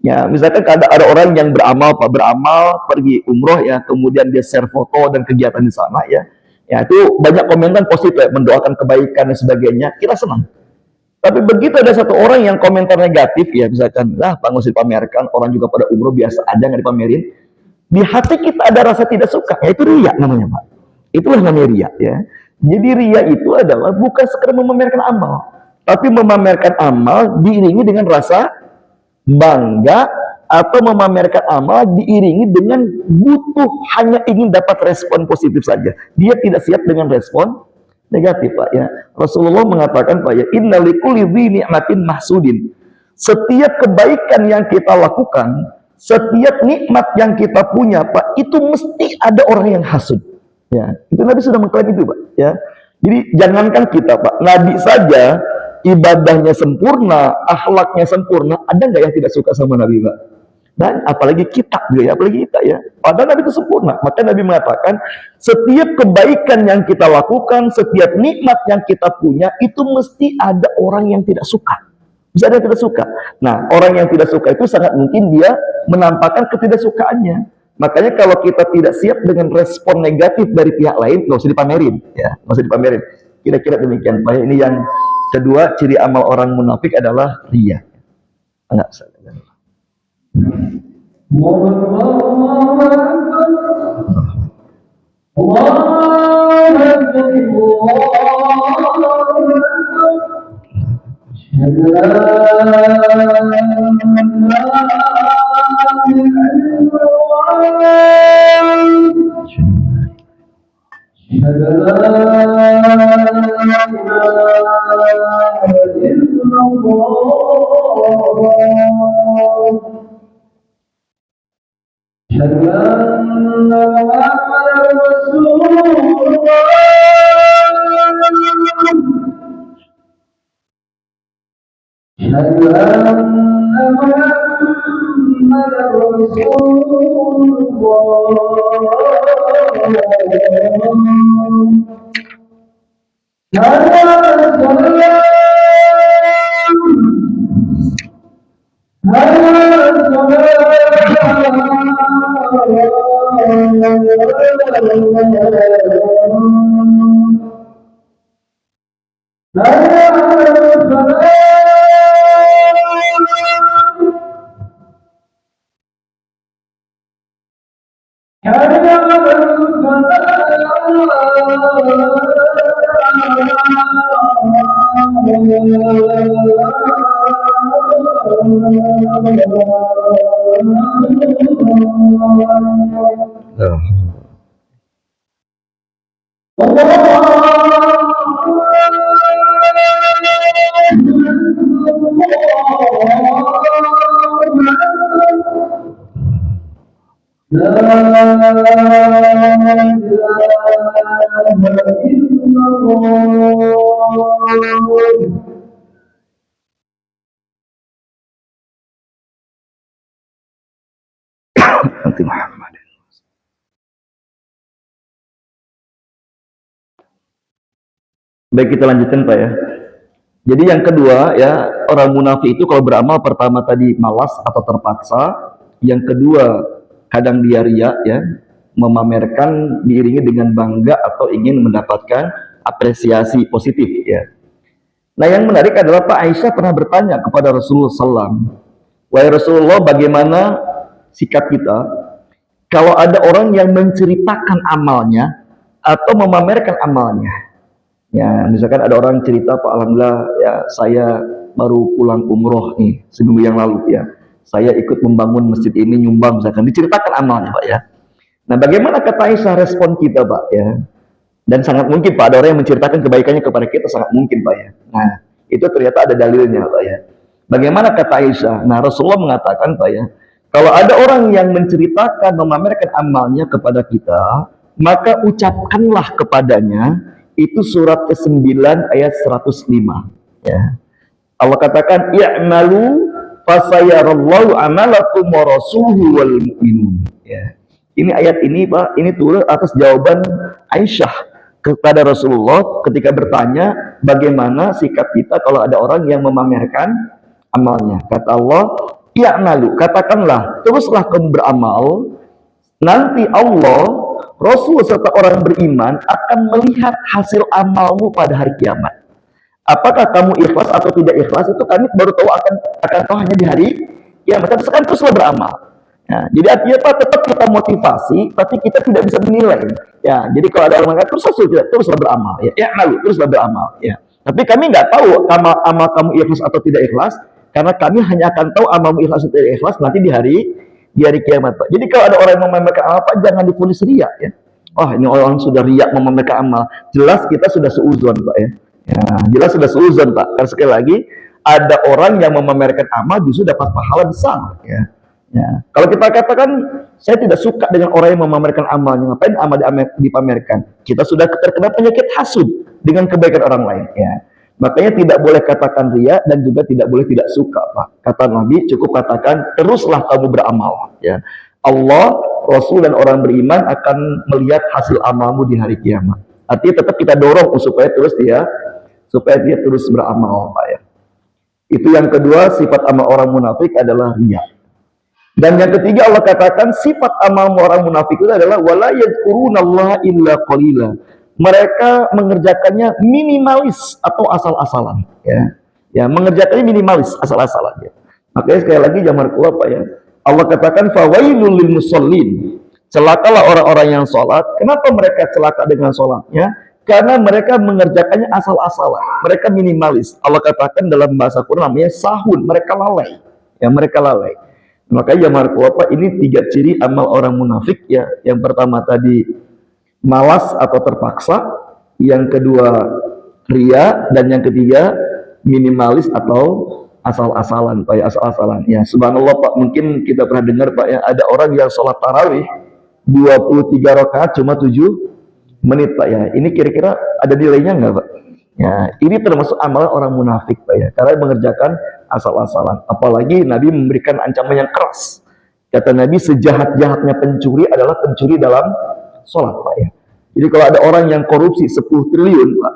Ya, misalkan ada orang yang beramal Pak, beramal pergi umroh ya, kemudian dia share foto dan kegiatan di sana ya. Ya, itu banyak komentar positif, ya, mendoakan kebaikan dan sebagainya. Kita senang. Tapi begitu ada satu orang yang komentar negatif ya, misalkan, lah Pak nggak usah dipamerkan, orang juga pada umroh biasa aja nggak dipamerin. Di hati kita ada rasa tidak suka, ya itu riya namanya Pak. Itulah namanya riya ya. Jadi riya itu adalah bukan sekedar memamerkan amal, tapi memamerkan amal diiringi dengan rasa bangga atau memamerkan amal diiringi dengan butuh hanya ingin dapat respon positif saja. Dia tidak siap dengan respon negatif Pak ya. Rasulullah mengatakan Pak ya, inna likulli dzi ni'matin mahsudin. Setiap kebaikan yang kita lakukan, setiap nikmat yang kita punya Pak, itu mesti ada orang yang hasud. Ya, itu Nabi sudah mengklaim itu Pak ya. Jadi jangankan kita Pak, Nabi saja ibadahnya sempurna, akhlaknya sempurna, ada nggak yang tidak suka sama Nabi Pak? Dan apalagi kita, ya, apalagi kita ya. Padahal Nabi itu sempurna. Maka Nabi mengatakan, setiap kebaikan yang kita lakukan, setiap nikmat yang kita punya, itu mesti ada orang yang tidak suka. Bisa ada yang tidak suka. Nah, orang yang tidak suka itu sangat mungkin dia menampakkan ketidaksukaannya. Makanya kalau kita tidak siap dengan respon negatif dari pihak lain, nggak usah dipamerin, ya, nggak usah dipamerin. Kira-kira demikian. Pak, ini yang kedua, ciri amal orang munafik adalah riya. Enggak usah. Nanti Muhammad. Baik, kita lanjutkan Pak ya. Jadi yang kedua ya, orang munafik itu kalau beramal pertama tadi malas atau terpaksa, yang kedua kadang dia riya ya, memamerkan diiringi dengan bangga atau ingin mendapatkan apresiasi positif ya. Nah yang menarik adalah Pak Aisyah pernah bertanya kepada Rasulullah SAW, wahai Rasulullah, bagaimana sikap kita kalau ada orang yang menceritakan amalnya atau memamerkan amalnya? Ya, misalkan ada orang cerita, Pak, alhamdulillah ya saya baru pulang umroh nih seminggu yang lalu ya. Saya ikut membangun masjid ini, nyumbang, misalkan diceritakan amalnya, Pak ya. Nah, bagaimana kata Aisyah respon kita, Pak ya? Dan sangat mungkin Pak, ada orang yang menceritakan kebaikannya kepada kita, sangat mungkin Pak ya. Nah, itu ternyata ada dalilnya Pak ya. Bagaimana kata Aisyah? Nah, Rasulullah mengatakan Pak ya, kalau ada orang yang menceritakan, memamerkan amalnya kepada kita, maka ucapkanlah kepadanya, itu surat ke-9 ayat 105 ya. Allah katakan i'malu fasayarallahu amalakum wa rasuluhu wal mu'minun ya. Ini ayat ini Pak, ini turun atas jawaban Aisyah kepada Rasulullah ketika bertanya bagaimana sikap kita kalau ada orang yang memamerkan amalnya. Kata Allah, i'malu, katakanlah, teruslah kamu beramal, nanti Allah, Rasul serta orang beriman akan melihat hasil amalmu pada hari kiamat. Apakah kamu ikhlas atau tidak ikhlas itu kami baru tahu akan tahu hanya di hari kiamat. Tapi sekarang teruslah beramal. Nah, jadi artinya Pak, tetap kita motivasi, tapi kita tidak bisa menilai. Ya, jadi kalau ada orang mengatakan teruslah beramal. Ya, malu teruslah beramal. Ya, tapi kami nggak tahu amal kamu ikhlas atau tidak ikhlas, karena kami hanya akan tahu amalmu ikhlas atau tidak ikhlas nanti di hari kiamat Pak. Jadi kalau ada orang yang memamerkan amal Pak, jangan difonis riya ya. Oh, ini orang sudah riya memamerkan amal. Jelas kita sudah seuzon Pak ya. Ya, jelas sudah seuzon Pak. Karena sekali lagi ada orang yang memamerkan amal justru dapat pahala besar ya. Ya. Kalau kita katakan saya tidak suka dengan orang yang memamerkan amalnya, ngapain amal dipamerkan? Kita sudah terkena penyakit hasud dengan kebaikan orang lain ya. Makanya tidak boleh katakan riya dan juga tidak boleh tidak suka Pak. Kata Nabi cukup katakan teruslah kamu beramal ya. Allah, Rasul dan orang beriman akan melihat hasil amalmu di hari kiamat. Artinya tetap kita dorong supaya dia terus beramal Pak ya. Itu yang kedua, sifat amal orang munafik adalah riya. Dan yang ketiga Allah katakan sifat amal orang munafik itu adalah wala yadhkurunallaha illa qalila. Mereka mengerjakannya minimalis atau asal-asalan ya. Ya, mengerjakannya minimalis asal-asalan ya. Makanya sekali lagi jamar kuat Pak ya. Allah katakan fawailul lil musallin. Celakalah orang-orang yang sholat. Kenapa mereka celaka dengan sholatnya? Karena mereka mengerjakannya asal-asalan. Mereka minimalis. Allah katakan dalam bahasa Quran namanya sahun. Mereka lalai. Ya, mereka lalai. Makanya jamar kuat ini 3 ciri amal orang munafik ya. Yang pertama tadi malas atau terpaksa, yang kedua ria, dan yang ketiga minimalis atau asal-asalan Pak ya, asal-asalan. Ya, subhanallah Pak, mungkin kita pernah dengar Pak ya, ada orang yang sholat tarawih 23 rakaat cuma 7 menit Pak ya. Ini kira-kira ada nilainya nggak Pak? Ya, ini termasuk amalan orang munafik Pak ya, karena mengerjakan asal-asalan. Apalagi Nabi memberikan ancaman yang keras. Kata Nabi, sejahat-jahatnya pencuri adalah pencuri dalam sholat Pak ya. Jadi kalau ada orang yang korupsi 10 triliun Pak,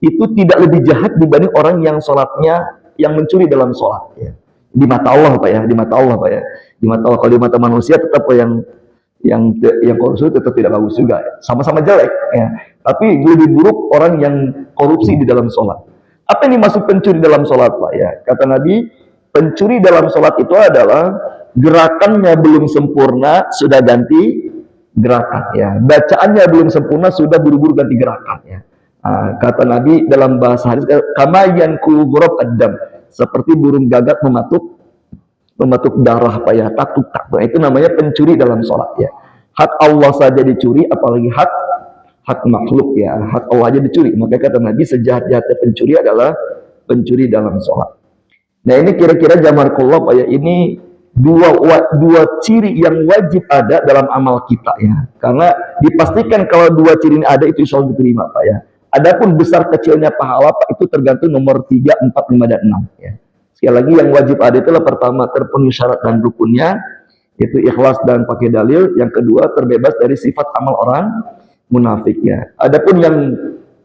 itu tidak lebih jahat dibanding orang yang sholatnya yang mencuri dalam sholat ya. Di mata Allah Pak ya, di mata Allah Pak ya. Di mata Allah, kalau di mata manusia tetap yang korupsi tetap tidak bagus juga, sama-sama jelek ya. Tapi lebih buruk orang yang korupsi di dalam sholat. Apa yang dimaksud pencuri dalam sholat Pak ya? Kata Nabi, pencuri dalam sholat itu adalah gerakannya belum sempurna sudah ganti gerakan ya, bacaannya belum sempurna sudah buru-buru ganti gerakan ya. Kata Nabi dalam bahasa hadis, kama yankul ghurab adam, seperti burung gagak mematuk darah Pak ya, takut. Itu namanya pencuri dalam sholat ya. Hak Allah saja dicuri, apalagi hak makhluk ya, hak Allah aja dicuri. Maka kata Nabi, sejahat-jahatnya pencuri adalah pencuri dalam sholat. Nah ini kira-kira jamarkullah Pak ya, ini dua ciri yang wajib ada dalam amal kita ya. Karena dipastikan kalau dua ciri ini ada, itu insya Allah diterima Pak ya. Adapun besar kecilnya pahala Pak, itu tergantung nomor 3, 4, 5, dan 6 ya. Sekali lagi yang wajib ada itulah pertama terpenuhi syarat dan rukunnya, yaitu ikhlas dan pakai dalil. Yang kedua terbebas dari sifat amal orang munafik ya. Adapun yang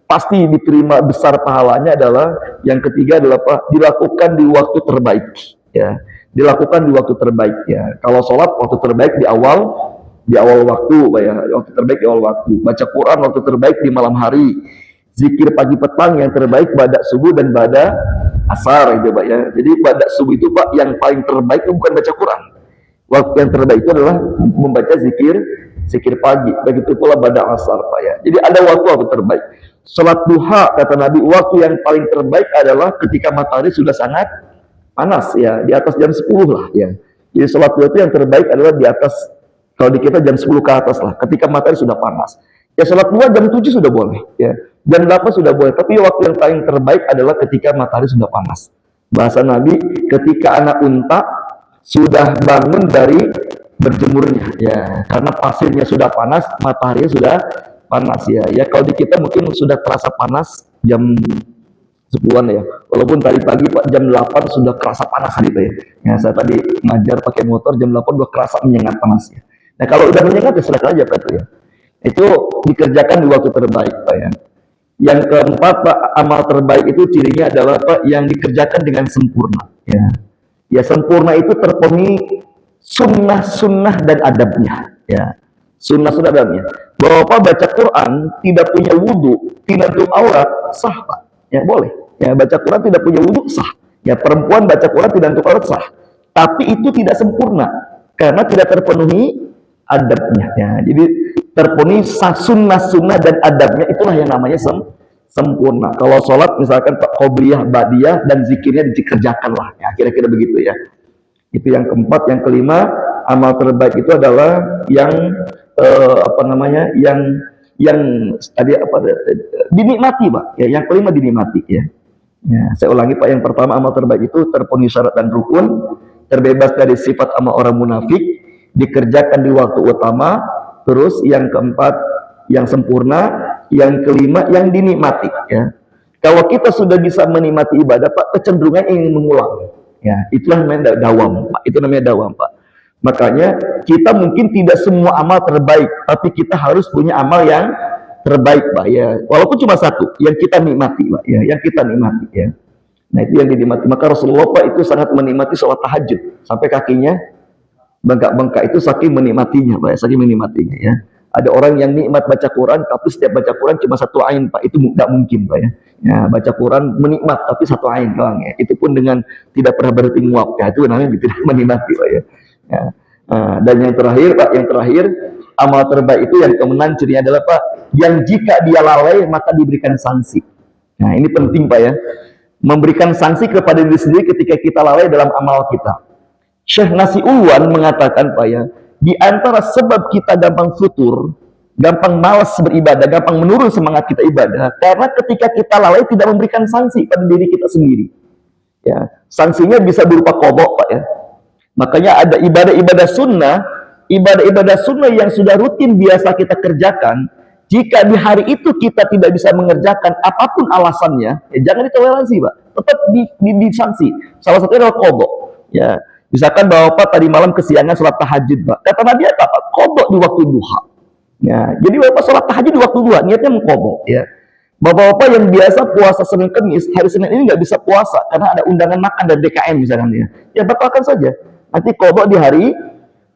pasti diterima besar pahalanya adalah yang ketiga adalah Pak, dilakukan di waktu terbaik ya. Dilakukan di waktu terbaik ya. Kalau sholat waktu terbaik di awal waktu Pak ya. Waktu terbaik di awal waktu. Baca Quran waktu terbaik di malam hari. Zikir pagi petang yang terbaik pada subuh dan pada asar gitu Pak ya. Jadi pada subuh itu Pak yang paling terbaik itu bukan baca Quran. Waktu yang terbaik itu adalah membaca zikir pagi. Begitu pula pada asar Pak ya. Jadi ada waktu terbaik. Salat duha kata Nabi, waktu yang paling terbaik adalah ketika matahari sudah sangat panas ya, di atas jam 10 lah ya. Jadi salat duha itu yang terbaik adalah di atas, kalau di kita jam 10 ke atas lah, ketika matahari sudah panas. Ya salat duha jam 7 sudah boleh ya. Jam 8 sudah boleh, tapi waktu yang paling terbaik adalah ketika matahari sudah panas. Bahasa Nabi, ketika anak unta sudah bangun dari berjemurnya ya, karena pasirnya sudah panas, matahari sudah panas ya. Ya kalau di kita mungkin sudah terasa panas jam 10-an ya. Walaupun tadi pagi Pak jam 8 sudah kerasa panas gitu ya. Ya saya tadi ngajar pakai motor jam 8 udah kerasa menyengat panasnya. Nah kalau udah menyengat ya silakan aja Pak itu ya. Itu dikerjakan di waktu terbaik Pak ya. Yang keempat Pak, amal terbaik itu cirinya adalah Pak yang dikerjakan dengan sempurna ya. Ya sempurna itu terpenuhi sunnah-sunnah dan adabnya ya. Sunnah-sunnah dan adabnya. Bahwa Pak baca Quran tidak punya wudhu, tidak tutup aurat, sah Pak. Ya boleh. Ya baca Quran tidak punya wudhu, sah. Ya perempuan baca Quran tidak tutup aurat, sah. Tapi itu tidak sempurna karena tidak terpenuhi adabnya ya. Jadi terpenuhi sunnah-sunnah dan adabnya, itulah yang namanya sempurna. Kalau sholat misalkan Pak qobliyah, ba'diyah dan zikirnya dikerjakan lah ya, kira-kira begitu ya. Itu yang keempat. Yang kelima, amal terbaik itu adalah yang yang tadi dinikmati Pak ya. Yang kelima dinikmati ya. Ya saya ulangi Pak, yang pertama amal terbaik itu terpenuhi syarat dan rukun, terbebas dari sifat amal orang munafik, dikerjakan di waktu utama. Terus yang keempat yang sempurna, yang kelima yang dinikmati ya. Kalau kita sudah bisa menikmati ibadah Pak, kecenderungan ingin mengulang ya. Itulah namanya dawam Pak. Itu namanya dawam Pak. Makanya kita mungkin tidak semua amal terbaik, tapi kita harus punya amal yang terbaik Pak ya. Walaupun cuma satu yang kita nikmati Pak ya, yang kita nikmati ya. Nah itu yang dinikmati. Maka Rasulullah Pak itu sangat menikmati sholat tahajud sampai kakinya bengkak-bengkak, itu saking menikmatinya Pak ya, saking menikmatinya ya. Ada orang yang nikmat baca Quran, tapi setiap baca Quran cuma satu ain Pak, itu tidak mungkin Pak ya. Ya baca Quran menikmat tapi satu ain doang ya. Itu pun dengan tidak pernah berhenti nguap ya, itu namanya tidak menikmati Pak ya. Ya. Dan yang terakhir Pak, yang terakhir amal terbaik itu yang kemenang cirinya adalah Pak, yang jika dia lalai maka diberikan sanksi. Nah ini penting Pak ya, memberikan sanksi kepada diri sendiri ketika kita lalai dalam amal kita. Syekh Nasi Ulwan mengatakan Pak ya, di antara sebab kita gampang futur, gampang malas beribadah, gampang menurun semangat kita ibadah, karena ketika kita lalai tidak memberikan sanksi pada diri kita sendiri. Ya, sanksinya bisa berupa qadha, Pak ya. Makanya ada ibadah-ibadah sunnah yang sudah rutin biasa kita kerjakan. Jika di hari itu kita tidak bisa mengerjakan apapun alasannya, ya jangan ditoleransi, Pak. Tetap disanksi. Salah satunya adalah qadha. Ya, misalkan Bapak tadi malam kesiangan sholat tahajud, Pak. Kata Nabi apa, Pak? Qadha di waktu duha. Ya, jadi Bapak sholat tahajud di waktu duha, niatnya mengqadha, ya. Bapak-bapak yang biasa puasa Senin Kemis, hari Senin ini nggak bisa puasa karena ada undangan makan dari DKM misalnya, ya batalkan saja. Nanti qadha di hari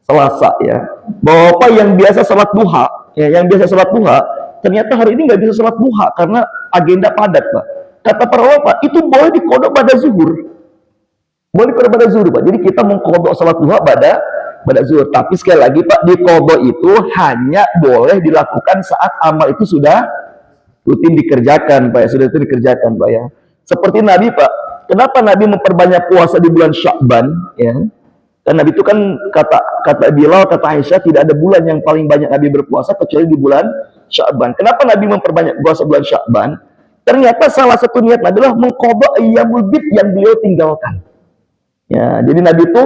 Selasa, ya. Bapak yang biasa sholat duha, ya, yang biasa sholat duha, ternyata hari ini nggak bisa sholat duha karena agenda padat, Pak. Kata para ulama, itu boleh diqadha pada zuhur, boleh pada zuhur, Pak. Jadi kita mengqadha sholat duha pada zuhur. Tapi sekali lagi, Pak, diqadha itu hanya boleh dilakukan saat amal itu sudah rutin dikerjakan, Pak ya. Sudah itu dikerjakan, Pak ya. Seperti Nabi, Pak. Kenapa Nabi memperbanyak puasa di bulan Sya'ban, ya? Dan Nabi itu kan kata Bilal, kata Aisyah, tidak ada bulan yang paling banyak Nabi berpuasa kecuali di bulan Sya'ban. Kenapa Nabi memperbanyak puasa bulan Sya'ban? Ternyata salah satu niat Nabi adalah mengqadha ayyamul bid yang beliau tinggalkan. Ya, jadi Nabi itu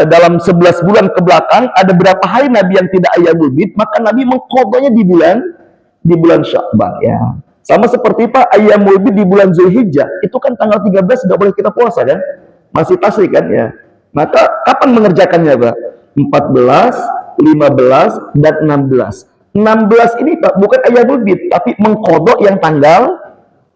dalam 11 bulan ke belakang ada berapa hari Nabi yang tidak ayyamul bid, maka Nabi mengqadhanya di bulan Sya'ban, ya. Sama seperti Pak, ayyamul bid di bulan Zulhijjah, itu kan tanggal 13 nggak boleh kita puasa kan? Masih tasyrik kan, ya. Maka kapan mengerjakannya, Pak? 14, 15, dan 16. 16 ini, Pak, bukan ayyamul bid, tapi mengqadha yang tanggal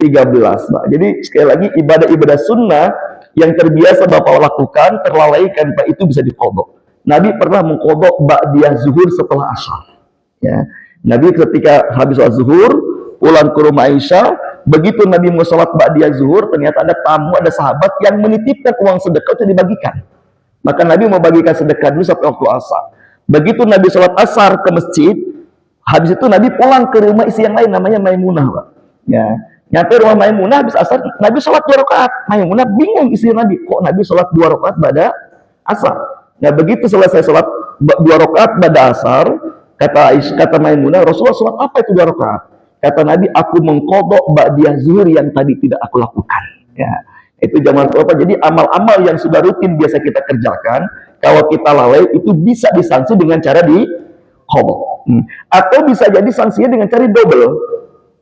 13, Pak. Jadi sekali lagi ibadah-ibadah sunnah yang terbiasa Bapak lakukan, terlalaikan, Pak, itu bisa diqadha. Nabi pernah mengqadha ba'diyah zuhur setelah asar, ya. Nabi ketika habis sholat zuhur pulang ke rumah Aisyah, begitu Nabi mau sholat ba'diyah zuhur, ternyata ada tamu, ada sahabat yang menitipkan uang sedekah untuk dibagikan. Maka Nabi mau bagikan sedekah dulu sampai waktu asar. Begitu Nabi sholat asar ke masjid, habis itu Nabi pulang ke rumah istri yang lain namanya Maimunah, Pak. Ya, nyampe rumah Maimunah habis asar, Nabi sholat 2 rakaat. Maimunah bingung istri Nabi, kok Nabi sholat 2 rakaat pada asar. Nah, begitu selesai sholat 2 rakaat pada asar, kata Maimunah, Rasulullah sholat apa itu 2 rakaat? Kata Nabi, aku mengqadha ba'diyah zuhur yang tadi tidak aku lakukan. Ya. Itu zaman apa? Jadi amal-amal yang sudah rutin biasa kita kerjakan, kalau kita lalai itu bisa disanksi dengan cara diqadha. Atau bisa jadi sanksinya dengan cara double.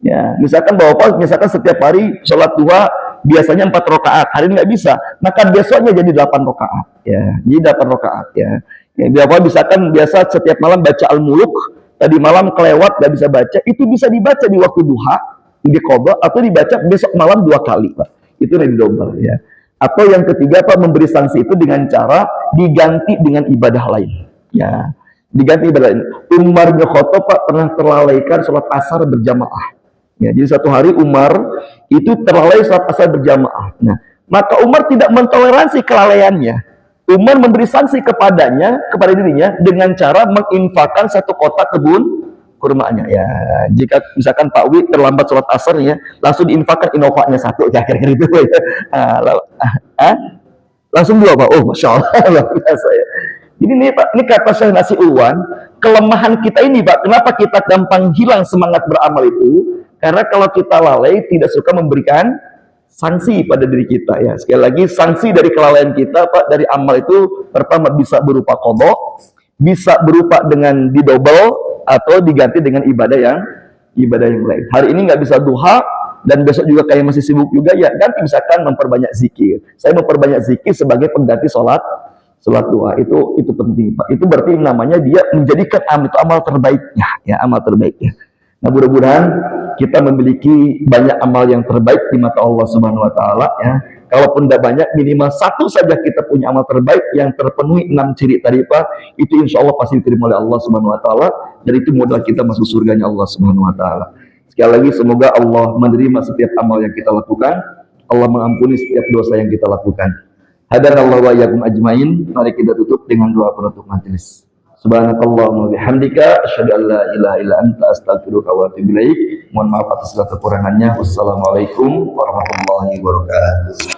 Ya, misalkan Bapak setiap hari sholat duha biasanya 4 rakaat, hari ini nggak bisa, maka besoknya jadi 8 rakaat. Ya, jadi 8 rakaat, ya. Ya, Bapak biasa setiap malam baca Al-Muluk, tadi malam kelewat nggak bisa baca, itu bisa dibaca di waktu duha, diqadha, atau dibaca besok malam 2 kali, Pak. Itu lebih double, ya. Atau yang ketiga, Pak, memberi sanksi itu dengan cara diganti dengan ibadah lain, ya. Diganti ibadah lain. Umar bin Khattab, Pak, pernah terlalaikan sholat asar berjamaah. Ya, jadi satu hari Umar itu terlalai sholat asar berjamaah. Nah, maka Umar tidak mentoleransi kelalaiannya. Umar memberi sanksi kepada dirinya dengan cara menginfakkan 1 kotak kebun kurmanya. Ya, jika misalkan Pak Wi terlambat sholat asar, ya, langsung diinfakkan Innovanya 1, ya, kira-kira itu, ya. Langsung 2, Pak. Oh, Masya Allah, luar biasa, ya. Jadi ini, Pak, ini kata Syekh Nasi Uwan, kelemahan kita ini, Pak, kenapa kita gampang hilang semangat beramal itu? Karena kalau kita lalai, tidak suka memberikan sanksi pada diri kita, ya. Sekali lagi, sanksi dari kelalaian kita, Pak, dari amal itu pertama bisa berupa qadha, bisa berupa dengan didouble, atau diganti dengan ibadah yang lain. Hari ini nggak bisa duha, dan besok juga kayak masih sibuk juga, ya ganti, misalkan memperbanyak zikir. Saya memperbanyak zikir sebagai pengganti sholat duha. Itu penting, Pak. Itu berarti namanya dia menjadikan amal terbaiknya, ya, amal terbaiknya. Nah, mudah-mudahan kita memiliki banyak amal yang terbaik di mata Allah Subhanahu wa taala, ya. Kalaupun tidak banyak, minimal 1 saja kita punya amal terbaik yang terpenuhi 6 ciri tadi, Pak. Itu insya Allah pasti diterima oleh Allah Subhanahu wa taala, dan itu modal kita masuk surganya Allah Subhanahu wa taala. Sekali lagi, semoga Allah menerima setiap amal yang kita lakukan, Allah mengampuni setiap dosa yang kita lakukan. Hadanallahu wa iyyakum ajmain. Mari kita tutup dengan doa penutup majelis. Subhanakallahumma bihamdika asyhadu an la ilaha illa anta astaghfiruka wa atubu ilaik. Mohon maaf atas segala kekurangannya. Wassalamualaikum warahmatullahi wabarakatuh.